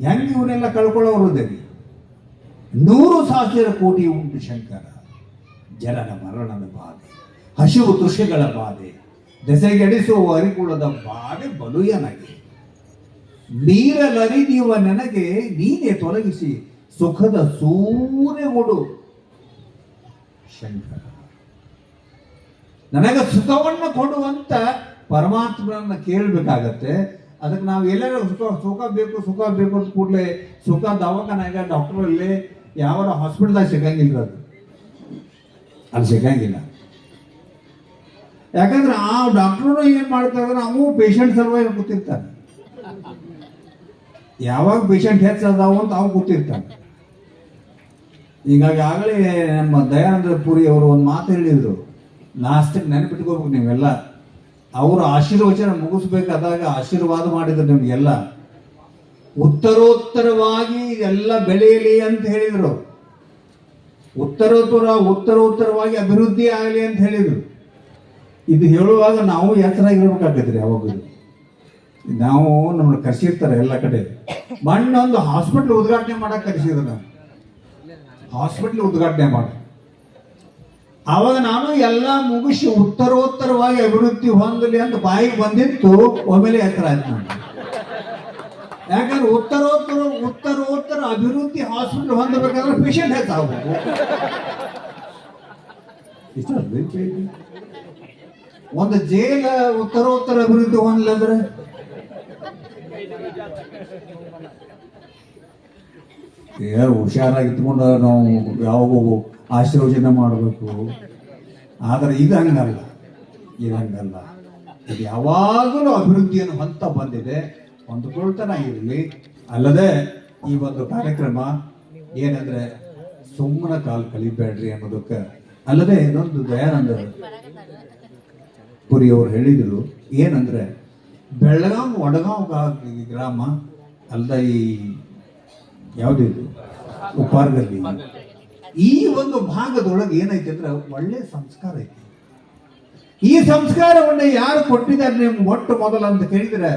ಹೆಂಗ ಇವನ್ನೆಲ್ಲ ಕಳ್ಕೊಳ್ಳೋರದೇರಿ? 100,000 ಕೋಟಿ ಉಂಟು ಶಂಕರ. ಜನನ ಮರಣದ ಬಾಧೆ, ಹಸಿವು ತೃಷೆಗಳ ಬಾಧೆ, ದೆಸೆಗೆಡಿಸುವ ಅರಿಕುಳದ ಬಾಧೆ ಬಲುಯನಗೆ. ನೀರಲರಿದೀವ ನನಗೆ ನೀನೇ ತೊಲಗಿಸಿ ಸುಖದ ಸೂರ್ಯಗೊಡು ಶಂಕರ. ನನಗೆ ಸುಖವನ್ನು ಕೊಡುವಂತ ಪರಮಾತ್ಮನನ್ನ ಕೇಳಬೇಕಾಗತ್ತೆ. ಅದಕ್ಕೆ ನಾವು ಎಲ್ಲರೂ ಸುಖ ಬೇಕು ಅಂತ ಕೂಡಲೇ ಸುಖ ದವಾಖಾನಾಗ ಡಾಕ್ಟರ್ ಅಲ್ಲಿ ಯಾವ ಹಾಸ್ಪಿಟಲ್ದಾಗ ಸಿಗಂಗಿಲ್ಲ. ಅಲ್ಲಿ ಸಿಗಂಗಿಲ್ಲ. ಯಾಕಂದ್ರೆ ಆ ಡಾಕ್ಟರ್ ಏನ್ ಮಾಡ್ತಾರೆ, ಅವು ಪೇಷಂಟ್ ಸಲುವಾಗಿ ಕೂತಿರ್ತಾನೆ. ಯಾವಾಗ ಪೇಷಂಟ್ ಹೆಚ್ಚದಾವು ಅಂತ ಅವು ಕೂತಿರ್ತಾನೆ. ಹೀಗಾಗಿ ಆಗಲೇ ನಮ್ಮ ದಯಾನಂದ ಪುರಿ ಅವರು ಒಂದು ಮಾತು ಹೇಳಿದ್ರು, ನಾಷ್ಟಕ್ಕೆ ನೆನಪಿಟ್ಕೋಬೇಕು ನೀವೆಲ್ಲ. ಅವರು ಆಶೀರ್ವಚನ ಮುಗಿಸ್ಬೇಕಾದಾಗ ಆಶೀರ್ವಾದ ಮಾಡಿದ್ರು ನಿಮ್ಗೆಲ್ಲ. ಉತ್ತರೋತ್ತರವಾಗಿ ಎಲ್ಲ ಬೆಳೆಯಲಿ ಅಂತ ಹೇಳಿದ್ರು. ಉತ್ತರೋತ್ತರವಾಗಿ ಅಭಿವೃದ್ಧಿ ಆಗಲಿ ಅಂತ ಹೇಳಿದ್ರು. ಇದು ಹೇಳುವಾಗ ನಾವು ಎಚ್ಚರಾಗಿರ್ಬೇಕಾಗತ್ರಿ. ಯಾವಾಗ ನಾವು ನಮ್ಮನ್ನು ಕರೆಸಿರ್ತಾರೆ ಎಲ್ಲ ಕಡೆ. ಮಣ್ಣೊಂದು ಹಾಸ್ಪಿಟ್ಲ್ ಉದ್ಘಾಟನೆ ಮಾಡಕ್ ಕರೆಸಿದ್ರು. ನಾನು ಹಾಸ್ಪಿಟ್ಲ್ ಉದ್ಘಾಟನೆ ಮಾಡಿ ಆವಾಗ ನಾನು ಎಲ್ಲ ಮುಗಿಸಿ ಉತ್ತರೋತ್ತರವಾಗಿ ಅಭಿವೃದ್ಧಿ ಹೊಂದಲಿ ಅಂತ ಬಾಯಿಗೆ ಬಂದಿತ್ತು. ಒಮ್ಮೆಲೆ ಎತ್ತರ ಆಯ್ತು ನಾನು. ಯಾಕಂದ್ರೆ ಉತ್ತರೋತ್ತರ ಅಭಿವೃದ್ಧಿ ಹಾಸ್ಪಿಟ್ಲ್ ಹೊಂದಬೇಕಾದ್ರೆ ಪೇಷಂಟ್ ಹೆಚ್ಚಾಗಬೇಕು. ಒಂದು ಜೈಲ ಉತ್ತರೋತ್ತರ ಅಭಿವೃದ್ಧಿ ಹೊಂದಲಂದ್ರೆ ಹುಷಾರಾಗಿ ಇಟ್ಕೊಂಡು ನಾವು ಯಾವಾಗೂ ಆಶೀರ್ವಚನೆ ಮಾಡಬೇಕು. ಆದರೆ ಇದು ಹಂಗಲ್ಲ. ಇದು ಯಾವಾಗಲೂ ಅಭಿವೃದ್ಧಿಯನ್ನು ಹೊಂತ ಬಂದಿದೆ. ಹೊಂದ್ಕೊಳ್ತಾನ ಇರಲಿ. ಅಲ್ಲದೆ ಈ ಒಂದು ಕಾರ್ಯಕ್ರಮ ಏನಂದ್ರೆ ಸುಮ್ಮನೆ ಕಾಲು ಕಲಿಬೇಡ್ರಿ ಅನ್ನೋದಕ್ಕೆ. ಅಲ್ಲದೆ ಇನ್ನೊಂದು ದಯಾನಂದ ಪುರಿ ಅವರು ಹೇಳಿದ್ರು ಏನಂದ್ರೆ, ಬೆಳಗಾಂ ವಡಗಾಂವ್ ಗ್ರಾಮ ಅಲ್ಲ, ಈ ಯಾವ್ದಿದು ಉಪ್ಪಾರ್ಗಲ್ಲಿ, ಈ ಒಂದು ಭಾಗದೊಳಗೆ ಏನೈತೆ ಅಂದ್ರೆ ಒಳ್ಳೆ ಸಂಸ್ಕಾರ ಐತಿ. ಈ ಸಂಸ್ಕಾರವನ್ನ ಯಾರು ಕೊಟ್ಟಿದ್ದಾರೆ ನಿಮ್ಗೆ ಮೊಟ್ಟ ಮೊದಲ ಅಂತ ಕೇಳಿದ್ರೆ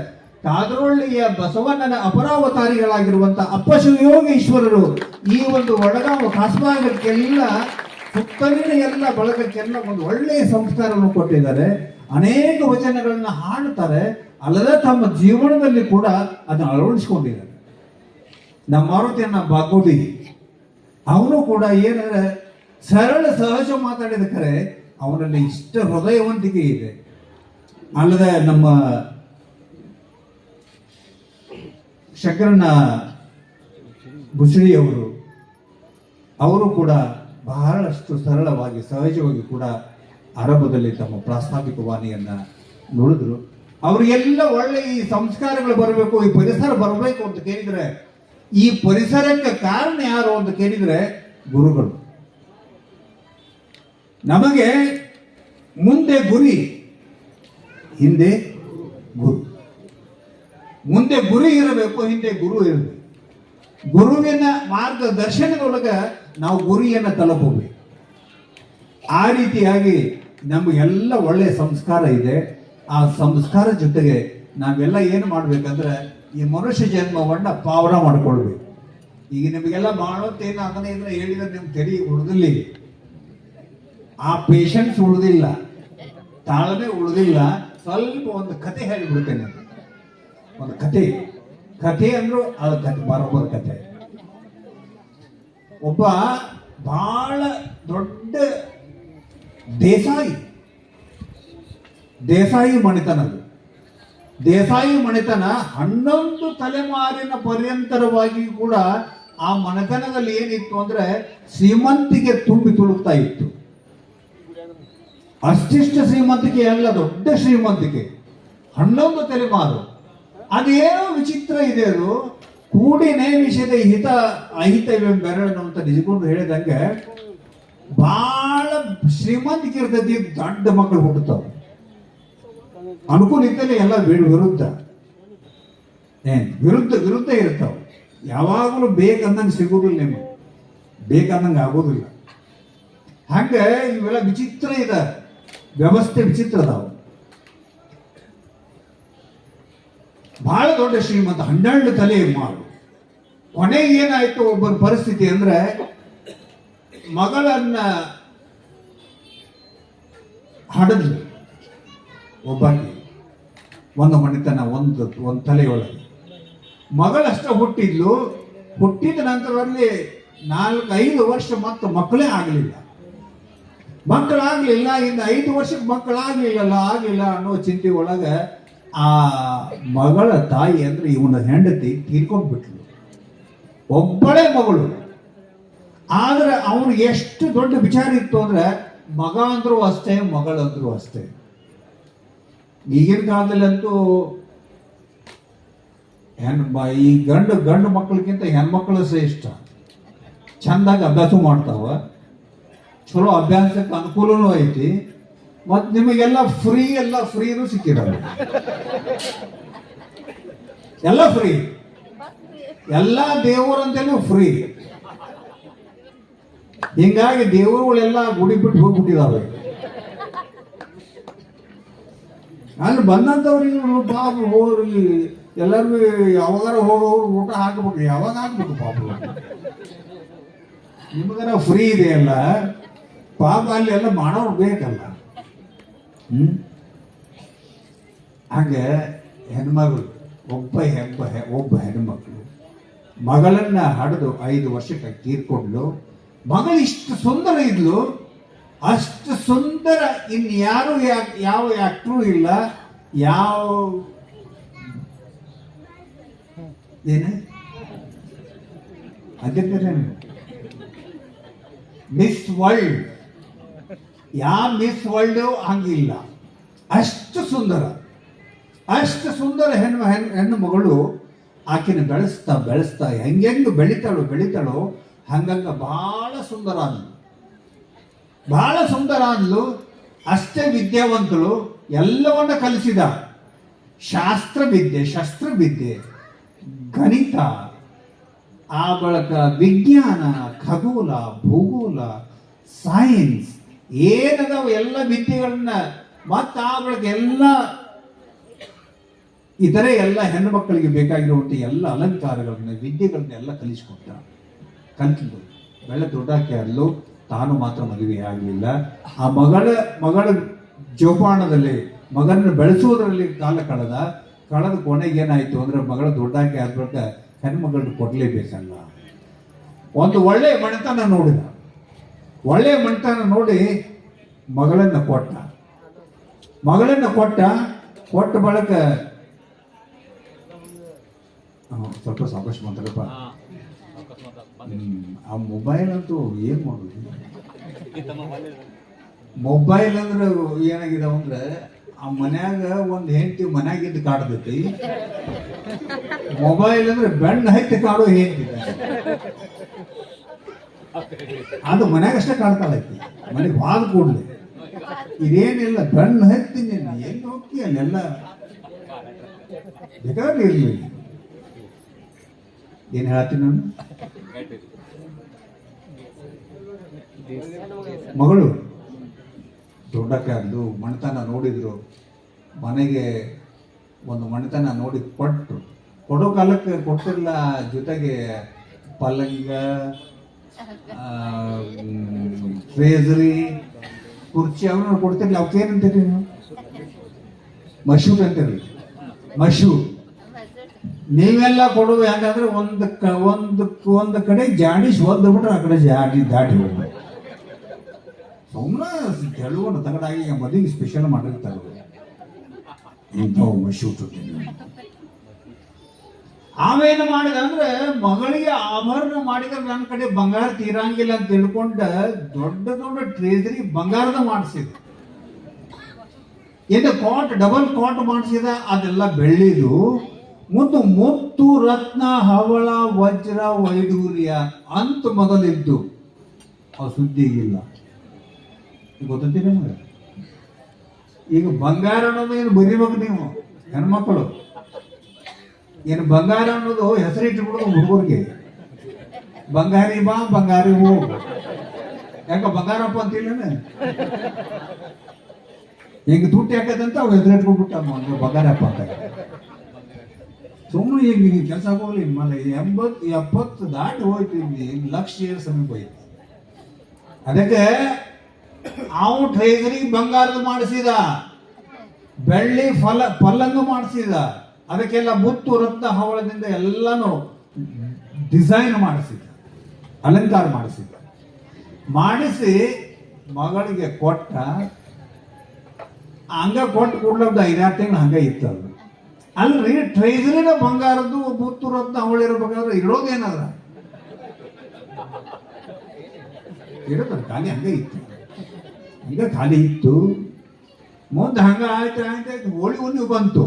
ಕಾದ್ರೊಳ್ಳಿಯ ಬಸವಣ್ಣನ ಅಪರಾವತಾರಿಗಳಾಗಿರುವಂತ ಅಪ್ಪಶಿವಯೋಗೀಶ್ವರರು ಈ ಒಂದು ವಡಗಾಂವ ಕಾಸ್ಮಾಗಕ್ಕೆಲ್ಲ ಸುತ್ತಲಿನ ಎಲ್ಲ ಬಳಗಕ್ಕೆಲ್ಲ ಒಂದು ಒಳ್ಳೆಯ ಸಂಸ್ಕಾರವನ್ನು ಕೊಟ್ಟಿದ್ದಾರೆ. ಅನೇಕ ವಚನಗಳನ್ನ ಹಾಡುತ್ತಾರೆ. ಅಲ್ಲದೆ ತಮ್ಮ ಜೀವನದಲ್ಲಿ ಕೂಡ ಅದನ್ನು ಅಳವಡಿಸಿಕೊಂಡಿದ್ದಾರೆ. ನಮ್ಮ ಮಾರುತಿಯನ್ನ ಬಾಗೋಡಿ ಅವನು ಕೂಡ ಏನಂದ್ರೆ ಸರಳ ಸಹಜ ಮಾತಾಡಿದ ಕರೆ ಅವನಲ್ಲಿ ಇಷ್ಟ ಹೃದಯವಂತಿಕೆ ಇದೆ. ಅಲ್ಲದೆ ನಮ್ಮ ಶಂಕರಣ್ಣ ಬುಸಳಿಯವರು ಅವರು ಕೂಡ ಬಹಳಷ್ಟು ಸರಳವಾಗಿ ಸಹಜವಾಗಿ ಕೂಡ ಆರಂಭದಲ್ಲಿ ತಮ್ಮ ಪ್ರಾಸ್ತಾವಿಕ ವಾಣಿಯನ್ನ ನುಡಿದ್ರು. ಅವರಿಗೆಲ್ಲ ಒಳ್ಳೆ ಈ ಸಂಸ್ಕಾರಗಳು ಬರಬೇಕು, ಈ ಪರಿಸರ ಬರಬೇಕು ಅಂತ ಕೇಳಿದ್ರೆ, ಈ ಪರಿಸರಕ್ಕೆ ಕಾರಣ ಯಾರು ಅಂತ ಕೇಳಿದ್ರೆ ಗುರುಗಳು. ನಮಗೆ ಮುಂದೆ ಗುರಿ, ಹಿಂದೆ ಗುರು. ಮುಂದೆ ಗುರಿ ಇರಬೇಕು, ಹಿಂದೆ ಗುರು ಇರಬೇಕು. ಗುರುವಿನ ಮಾರ್ಗದರ್ಶನದೊಳಗೆ ನಾವು ಗುರಿಯನ್ನು ತಲುಪಬೇಕು. ಆ ರೀತಿಯಾಗಿ ನಮಗೆಲ್ಲ ಒಳ್ಳೆಯ ಸಂಸ್ಕಾರ ಇದೆ. ಆ ಸಂಸ್ಕಾರ ಜೊತೆಗೆ ನಾವೆಲ್ಲ ಏನು ಮಾಡ್ಬೇಕಂದ್ರೆ ಈ ಮನುಷ್ಯ ಜನ್ಮವನ್ನ ಪಾವನ ಮಾಡ್ಕೊಳ್ಬೇಕು. ಈಗ ನಿಮಗೆಲ್ಲ ಮಾಡೋತ್ತೇನು ಅದನ್ನೇ ಇದ್ರೆ ಹೇಳಿದ್ರೆ ನಿಮ್ಗೆ ತೆರಿ ಉಳಿದಿಲ್ಲ, ಆ ಪೇಷನ್ಸ್ ಉಳಿದಿಲ್ಲ, ತಾಳ್ಮೆ ಉಳಿದಿಲ್ಲ. ಸ್ವಲ್ಪ ಒಂದು ಕತೆ ಹೇಳಿಬಿಡ್ತೇನೆ. ಒಂದು ಕತೆ ಅಂದ್ರು ಅದು ಕತೆ ಬರೋಬ್ಬರ ಕತೆ. ಒಬ್ಬ ಬಹಳ ದೊಡ್ಡ ದೇಸಾಯಿ ಮಣಿತನ. ದೇಸಾಯಿ ಮಣಿತನ 11 ತಲೆಮಾರಿನ ಪರ್ಯಂತರವಾಗಿ ಕೂಡ ಆ ಮನೆತನದಲ್ಲಿ ಏನಿತ್ತು ಅಂದ್ರೆ ಶ್ರೀಮಂತಿಗೆ ತುಂಬಿ ತುಳುಕ್ತಾ ಇತ್ತು. ಅಷ್ಟಿಷ್ಟ ಶ್ರೀಮಂತಿಕೆ ಅಲ್ಲ, ದೊಡ್ಡ ಶ್ರೀಮಂತಿಕೆ, 11 ತಲೆಮಾರು. ಅದೇನೋ ವಿಚಿತ್ರ ಇದೆ. ಅದು ಕೂಡಿ ನೇಮಿಸಿದ ಹಿತ ಅಹಿತವೆಂಬೆರಡನ್ನು ಅಂತ ನಿಜಕೊಂಡು ಹೇಳಿದಂಗೆ ಬಹಳ ಶ್ರೀಮಂತಿಕೆ ಇರ್ತೈತಿ, ದೊಡ್ಡ ಮಕ್ಕಳು ಹುಟ್ಟುತ್ತಾವ. ಅನುಕೂಲ ಇದ್ದಲ್ಲಿ ಎಲ್ಲ ವಿರುದ್ಧ ವಿರುದ್ಧ ಇರ್ತಾವ. ಯಾವಾಗಲೂ ಬೇಕಂದಂಗೆ ಸಿಗೋದಿಲ್ಲ, ನಿಮಗೆ ಬೇಕಂದಂಗೆ ಆಗೋದಿಲ್ಲ. ಹಂಗೆ ಇವೆಲ್ಲ ವಿಚಿತ್ರ ಇದೆ, ವ್ಯವಸ್ಥೆ ವಿಚಿತ್ರ ಅದಾವ. ಬಹಳ ದೊಡ್ಡ ಶ್ರೀಮಂತ, 12 ತಲೆ ಮಾಡು. ಕೊನೆಗೆ ಏನಾಯ್ತು ಒಬ್ಬರ ಪರಿಸ್ಥಿತಿ ಅಂದ್ರೆ ಮಗಳನ್ನ ಹಡದ್ಲು ಒಬ್ಬಾಕಿ, ಒಂದು ಮಣಿತನ, ಒಂದು ತಲೆಯೊಳಗೆ. ಮಗಳಷ್ಟ ಹುಟ್ಟಿದ್ಲು. ಹುಟ್ಟಿದ ನಂತರದಲ್ಲಿ 4-5 ವರ್ಷ ಮತ್ತು ಮಕ್ಕಳೇ ಆಗಲಿಲ್ಲ. ಇನ್ನು 5 ವರ್ಷಕ್ಕೆ ಆಗಲಿಲ್ಲ ಅನ್ನೋ ಚಿಂತೆ ಒಳಗೆ ಆ ಮಗಳ ತಾಯಿ ಅಂದ್ರೆ ಇವನ ಹೆಂಡತಿ ತೀರ್ಕೊಂಡ್ಬಿಟ್ಲು. ಒಬ್ಬಳೇ ಮಗಳು. ಆದ್ರೆ ಅವನು ಎಷ್ಟು ದೊಡ್ಡ ವಿಚಾರ ಇತ್ತು ಅಂದ್ರೆ ಮಗ ಅಂದ್ರೂ ಅಷ್ಟೇ, ಮಗಳಂದ್ರೂ ಅಷ್ಟೇ. ಈಗಿನ ಕಾಲದಲ್ಲಂತೂ ಈ ಗಂಡು ಮಕ್ಕಳಿಗಿಂತ ಹೆಣ್ಮಕ್ಳು ಶ್ರೇಷ್ಠ. ಚಂದಾಗಿ ಅಭ್ಯಾಸ ಮಾಡ್ತಾವ, ಚಲೋ ಅಭ್ಯಾಸಕ್ಕೆ ಅನುಕೂಲನೂ ಐತಿ. ಮತ್ತು ನಿಮಗೆಲ್ಲ ಫ್ರೀನೂ ಸಿಕ್ಕಿರಲ್ಲ. ಎಲ್ಲ ಫ್ರೀ, ಎಲ್ಲ ದೇವರಂತೇನು ಫ್ರೀ. ಹಿಂಗಾಗಿ ದೇವರುಗಳೆಲ್ಲ ಗುಡಿ ಬಿಟ್ಟು ಹೋಗ್ಬಿಟ್ಟಿದಾವೆ. ಅಲ್ಲಿ ಬಂದಂಥವ್ರಿಗೆ ಪಾಪ ಹೋಗ್ರಿ, ಎಲ್ಲರಿಗೂ ಯಾವಾಗಾರ ಹೋಗೋರು ಊಟ ಹಾಕ್ಬೇಕು. ಯಾವಾಗ ಹಾಕ್ಬೇಕು ಪಾಪ? ನಿಮಗಾರ ಫ್ರೀ ಇದೆ ಅಲ್ಲ, ಪಾಪ ಅಲ್ಲಿ ಎಲ್ಲ ಮಾಡೋರು ಬೇಕಲ್ಲ. ಹಾಗೆ ಹೆಣ್ಮಗಳು ಒಬ್ಬ ಹೆಣ್ಮಕ್ಳು ಮಗಳನ್ನ ಹಡೆದು 5 ವರ್ಷಕ್ಕೆ ತೀರ್ಕೊಂಡ್ಲು. ಮಗಳು ಇಷ್ಟು ಸುಂದರ ಇದ್ಲು, ಅಷ್ಟು ಸುಂದರ ಇನ್ಯಾರು ಯಾವ ಆಕ್ಟ್ರೂ ಇಲ್ಲ. ಯಾವ ಏನು ಅದೇ ಮಿಸ್ ವರ್ಲ್ಡ್, ಯಾವ ಮಿಸ್ ವರ್ಲ್ಡ್ ಹಂಗಿಲ್ಲ. ಅಷ್ಟು ಸುಂದರ ಹೆಣ್ಣು ಮಗಳು ಆಕೆನ ಬೆಳೆಸ್ತಾ ಹೆಂಗೆಂಗೆ ಬೆಳಿತಾಳೋ ಹಂಗಂಗ ಬಹಳ ಸುಂದರ ಅಂದ್ಲು. ಅಷ್ಟೇ ವಿದ್ಯಾವಂತಳು, ಎಲ್ಲವನ್ನ ಕಲಿಸಿದ. ಶಸ್ತ್ರವಿದ್ಯೆ, ಗಣಿತ, ಆ ಬಳಿಕ ವಿಜ್ಞಾನ, ಖಗೋಳ, ಭೂಗೋಳ, ಸೈನ್ಸ್ ಏನದಾವ ಎಲ್ಲ ವಿದ್ಯೆಗಳನ್ನ, ಮತ್ತು ಆ ಬಳಿಕ ಎಲ್ಲ ಇತರೆ ಎಲ್ಲ ಹೆಣ್ಣು ಮಕ್ಕಳಿಗೆ ಬೇಕಾಗಿರುವಂಥ ಎಲ್ಲ ಅಲಂಕಾರಗಳನ್ನ, ವಿದ್ಯೆಗಳನ್ನ ಎಲ್ಲ ಕಲಿತಳು. ಬೆಳೆ ದೊಡ್ಡಾಕಿ ಅಲ್ಲೂ ತಾನು ಮಾತ್ರ ಮದುವೆ ಆಗಲಿಲ್ಲ. ಆ ಮಗಳ ಜೋಪಾನದಲ್ಲಿ, ಮಗನನ್ನು ಬೆಳೆಸುವುದರಲ್ಲಿ ಕಾಲ ಕಳೆದ ಕೊನೆಗೆ ಏನಾಯ್ತು ಅಂದ್ರೆ ಮಗಳ ದೊಡ್ಡಾಕಿ ಆದ್ಬಳಿಕ ಹೆಣ್ಮಗಳನ್ನ ಕೊಡ್ಲೇಬೇಕಲ್ಲ. ಒಂದು ಒಳ್ಳೆಯ ಮನೆತನ ನೋಡಿ ಮಗಳನ್ನ ಕೊಟ್ಟ ಬಳಿಕ ಸ್ವಲ್ಪ ಸಾವಕಾಶ ಮಾತಾಡಪ್ಪ. ಆ ಮೊಬೈಲ್ ಅಂತೂ ಏನ್ ಮಾಡುದು? ಮೊಬೈಲ್ ಅಂದ್ರೆ ಏನಾಗಿದಾವ ಅಂದ್ರೆ ಆ ಮನ್ಯಾಗ ಒಂದು ಹೆಂಡತಿ ಮನ್ಯಾಗಿದ್ದು ಕಾಡ್ತೈತಿ, ಮೊಬೈಲ್ ಅಂದ್ರೆ ಬೆಣ್ಣ ಹತ್ತಿ ಕಾಡೋ ಹೆಂಡತಿ. ಅದು ಮನ್ಯಾಗಷ್ಟೇ ಕಾಡ್ತಾಳೈತಿ, ಮನೆಗೆ ವಾದ ಕೂಡಲೇ ಇದೇನಿಲ್ಲ ಕಣ್ಣು ಹತ್ತೀನಿ ಎಲ್ಲಿ ಹೋಗ್ತೀಯ ಅಲ್ಲೆಲ್ಲ ಬೇಕಾದ್ರೆ ಇರಲಿ. ಏನು ಹೇಳ್ತೀನಿ ನಾನು, ಮಗಳು ದೊಡ್ಡಕ್ಕೆ ಅಂದು ಮಣ್ತನ ನೋಡಿದ್ರು, ಮನೆಗೆ ಒಂದು ಮಣ್ತನ ನೋಡಿ ಕೊಡೋ ಕಾಲಕ್ಕೆ ಕೊಟ್ಟಿರಲ್ಲ, ಜೊತೆಗೆ ಪಲ್ಲಂಗ, ಟ್ರೇಜರಿ, ಕುರ್ಚಿ ಅವನ್ನ ಕೊಡ್ತಿರ್ಲಿ. ಅವಕ್ಕೇನಂತೀರಿ ನೀವು? ಮಶೂರ್ ಅಂತಿರ್ಲಿ, ಮಶೂರ್. ನೀವೆಲ್ಲ ಕೊಡುವ ಯಾಕಂದ್ರೆ ಒಂದು ಕಡೆ ಜಾಡಿಸಿ ಒದ್ದು ಬಿಟ್ರೆ ಆ ಕಡೆ ಜಾಡಿ ದಾಟಿ ಹೋಗ್ಬೇಕು. ಸುಮ್ಮನೆ ಕೆಲವೊಂದು ತಗಡಾಗಿ ಮದುವೆಗೆ ಸ್ಪೆಷಲ್ ಮಾಡಿರ್ತಾರೆ ಇಂಥವು ಮಶೂರ್. ಆವೇನು ಮಾಡಿದ ಅಂದ್ರೆ ಮಗಳಿಗೆ ಆಭರಣ ಮಾಡಿದ್ರೆ ನನ್ನ ಕಡೆ ಬಂಗಾರ ತೀರಂಗಿಲ್ಲ ಅಂತ ತಿಳ್ಕೊಂಡ ದೊಡ್ಡ ದೊಡ್ಡ ಟ್ರೇಜರಿ ಬಂಗಾರದ ಮಾಡಿಸಿದ. ಇದು ಕಾಟ್, ಡಬಲ್ ಕಾಟ್ ಮಾಡಿಸಿದ, ಅದೆಲ್ಲ ಬೆಳ್ಳಿದು. ಮುತ್ತು ರತ್ನ ಹವಳ ವಜ್ರ ವೈಡೂರ್ಯ ಅಂತ ಮೊದಲಿದ್ದು ಆ ಸುದ್ದಿ ಈಗಿಲ್ಲ. ಗೊತ್ತಿದೆ ನಿಮಗೆ? ಈಗ ಬಂಗಾರ ಅನ್ನೋದು ಏನು ಬರೀಬೇಕು ನೀವು ಹೆಣ್ಮಕ್ಳು, ಏನು ಬಂಗಾರ ಅನ್ನೋದು ಹೆಸರಿಟ್ಟುಬಿಡೋದು ಹುಡುಗರಿಗೆ. ಬಂಗಾರಿ ಬಾ ಬಂಗಾರಿ ಹೋಗು, ಯಾಕ ಬಂಗಾರಪ್ಪ ಅಂತಿಲ್ಲ, ಹಿಂಗೆ ದುಡ್ಡು ಯಾಕದಂತ ಅವು ಹೆಸರಿಟ್ಕೊಂಡ್ಬಿಟ್ಟ ಬಂಗಾರಪ್ಪ ಅಂತ. ಸುಮ್ಮನೆ ಈಗ ಕೆಲಸ ಹೋಗ್ಲಿ ಮನೆ 80-70 ದಾಟಿ ಹೋಯ್ತು, ಲಕ್ಷ ಸಮೀಪ ಹೋಯ್ತು. ಅದಕ್ಕೆ ಅವನು ಟ್ರೇಜರಿ ಬಂಗಾರದ ಮಾಡಿಸಿದ, ಬೆಳ್ಳಿ ಪಲ್ಲಂಗ ಮಾಡಿಸಿದ, ಅದಕ್ಕೆಲ್ಲ ಮುತ್ತು ರತ್ನ ಹವಳದಿಂದ ಎಲ್ಲಾನು ಡಿಸೈನ್ ಮಾಡಿಸಿದ, ಅಲಂಕಾರ ಮಾಡಿಸಿ ಮಗಳಿಗೆ ಕೊಟ್ಟ. ಹಂಗ ಕೊಟ್ಟು ಕೂಡ್ಲದ್ದು 5-6 ತಿಂಗಳು ಹಂಗ ಇತ್ತು. ಅದು ಅಲ್ರಿ, ಟ್ರೇಜರಿನ ಬಂಗಾರದ್ದು ಮುತ್ತು ರತ್ನ ಹವಳಿರಬೇಕಾದ್ರೆ ಇಡೋದೇನಾದ್ರ ಇಡೋದ್ರ ಖಾಲಿ ಹಂಗ ಇತ್ತು. ಮುಂದೆ ಹಂಗ ಆಯ್ತು. ಹೋಳಿ ಹುಣ್ಣಿಮೆ ಬಂತು.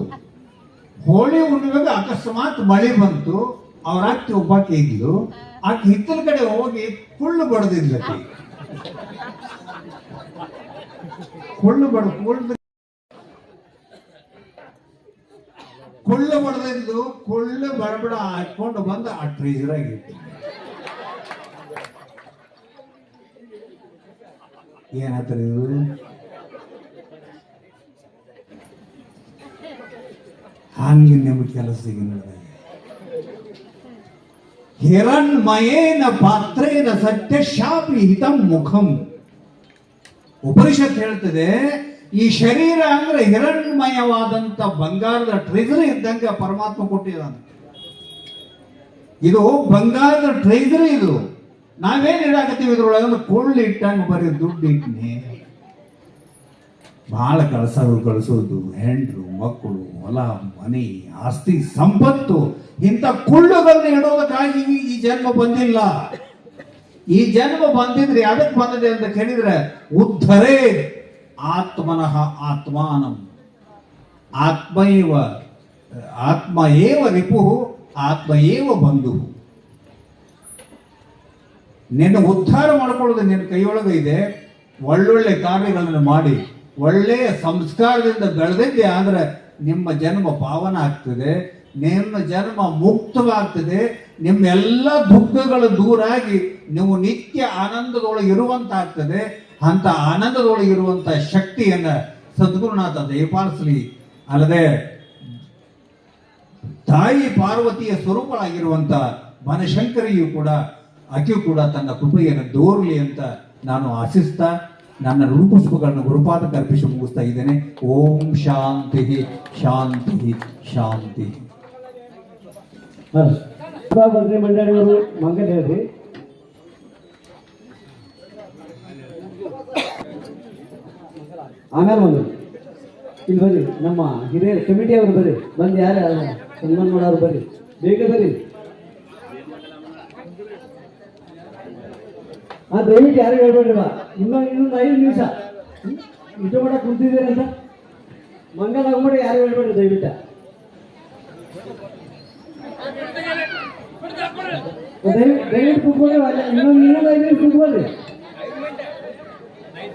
ಹೋಳಿ ಹುಣ್ಣಿಮೆಗೆ ಅಕಸ್ಮಾತ್ ಮಳೆ ಬಂತು. ಅವ್ರ ಅತ್ತಿ ಒಬ್ಬಾಕಿ ಇದ್ಲು, ಆಕೆ ಹಿತ್ತಲ ಕಡೆ ಹೋಗಿ ಕುಳ್ಳು ಬಡದಿದ್ಲಕ್ಕೆ. ಕುಳ್ಳು ಬಡದಿದ್ಲು. ಕುಳ್ಳು ಬಡಬಡ ಹಾಕೊಂಡು ಬಂದು ಆ ಟ್ರೇಜರ್ ಆಗಿತ್ತು. ಏನಾಗ್ತಾರೆ ಇವರು? ಹಂಗೆ ನಿಮ್ಮ ಕೆಲಸ ಈಗ ನಡೆದ. ಹಿರಣ್ಮಯೇನ ಪಾತ್ರೇನ ಸತ್ಯ ಶಾಪಿ ಹಿತಂ ಮುಖಂ. ಉಪನಿಷತ್ ಹೇಳ್ತದೆ, ಈ ಶರೀರ ಅಂದ್ರೆ ಹಿರಣ್ಮಯವಾದಂತ ಬಂಗಾರದ ಟ್ರೇಜರಿ ಇದ್ದಂಗೆ ಪರಮಾತ್ಮ ಕೊಟ್ಟಿದ್ದಾನೆ. ಇದು ಬಂಗಾರದ ಟ್ರೇಜರಿ. ಇದು ನಾವೇನ್ ಇಡಾಕತ್ತೀವಿ ಇದ್ರೊಳಗೆ? ಕೊಳ್ಳಿ ಇಟ್ಟಂಗೆ ಬರೀ ದುಡ್ಡು ಇಟ್ಟನಿ, ಬಹಳ ಕಳಿಸೋದು ಹೆಂಡ್ರು ಮಕ್ಕಳು ಹೊಲ ಮನೆ ಆಸ್ತಿ ಸಂಪತ್ತು, ಇಂಥ ಕುಳ್ಳುಗಳನ್ನ ಇಡೋದಕ್ಕಾಗಿ ಈ ಜನ್ಮ ಬಂದಿಲ್ಲ. ಈ ಜನ್ಮ ಬಂದಿದ್ರೆ ಅದಕ್ಕೆ ಬಂದಿದೆ ಅಂತ ಕೇಳಿದ್ರೆ, ಉದ್ಧರೇ ಆತ್ಮನಃ ಆತ್ಮಾನಂ, ಆತ್ಮ ಏವ ರಿಪು ಆತ್ಮ ಏವ ಬಂಧು. ನಿನ್ನ ಉದ್ಧಾರ ಮಾಡ್ಕೊಳ್ಳೋದು ನಿನ್ನ ಕೈಯೊಳಗೆ ಇದೆ. ಒಳ್ಳೊಳ್ಳೆ ಕಾರ್ಯಗಳನ್ನು ಮಾಡಿ ಒಳ್ಳೆಯ ಸಂಸ್ಕಾರದಿಂದ ಬೆಳೆದಿದ್ದೆ ಆದ್ರೆ ನಿಮ್ಮ ಜನ್ಮ ಪಾವನ ಆಗ್ತದೆ, ನಿಮ್ಮ ಜನ್ಮ ಮುಕ್ತವಾಗ್ತದೆ. ನಿಮ್ಮೆಲ್ಲ ದುಃಖಗಳು ದೂರಾಗಿ ನೀವು ನಿತ್ಯ ಆನಂದದೊಳಗೆ ಇರುವಂತಾಗ್ತದೆ. ಅಂತ ಆನಂದದೊಳಗಿರುವಂತ ಶಕ್ತಿಯನ್ನ ಸದ್ಗುರುನಾಥ ದಯಪಾಲಿಸಲಿ. ಅಲ್ಲದೆ ತಾಯಿ ಪಾರ್ವತಿಯ ಸ್ವರೂಪಳಾಗಿರುವಂತ ಬನಶಂಕರಿಯು ಕೂಡ, ಆಕೆಯು ಕೂಡ ತನ್ನ ಕೃಪೆಯನ್ನು ದೋರಲಿ ಅಂತ ನಾನು ಆಶಿಸ್ತಾ ನನ್ನ ರೂಪುಷ್ಪಗಳನ್ನು ಗುರುಪಾದಕ್ಕೆ ಅರ್ಪಿಸಿ ಮುಗಿಸ್ತಾ ಇದ್ದೇನೆ. ಓಂ ಶಾಂತಿ ಶಾಂತಿ ಶಾಂತಿ. ಮಂಡಳಿಯವರು ಮಂಗಲೇರಿ ಆಮೇಲೆ ಬಂದರು. ಇಲ್ಲಿ ಬರ್ರಿ, ನಮ್ಮ ಹಿರಿಯರ ಕಮಿಟಿ ಅವರು ಬರ್ರಿ, ಬಂದು ಯಾರು ಸನ್ಮಾನ ಮಾಡೋರು ಬರ್ರಿ, ಬೇಗ ಬರ್ರಿ. ದಯವಿಟ್ಟು ಯಾರು ಹೇಳ್ಬೇಡ್ರಿ ಬಾ, ಇನ್ನೊಂದು 5 ನಿಮಿಷ ಇಟ್ಟು ಮಾಡಕ್ಕೆ ಕುಂತಿದ್ದೀರಿ ಅಂತ ಮಂಗಲ್ ಆಗ್ಬಿಟ್ರೆ ಯಾರು ಹೇಳ್ಬೇಡ್ರಿ ದಯವಿಟ್ಟು. ದಯವಿಟ್ಟು ಕುತ್ಕೊಳ್ಳಿ, ಇನ್ನೊಂದು 5 ನಿಮಿಷ ಕುತ್ಕೊಳ್ಳಿ.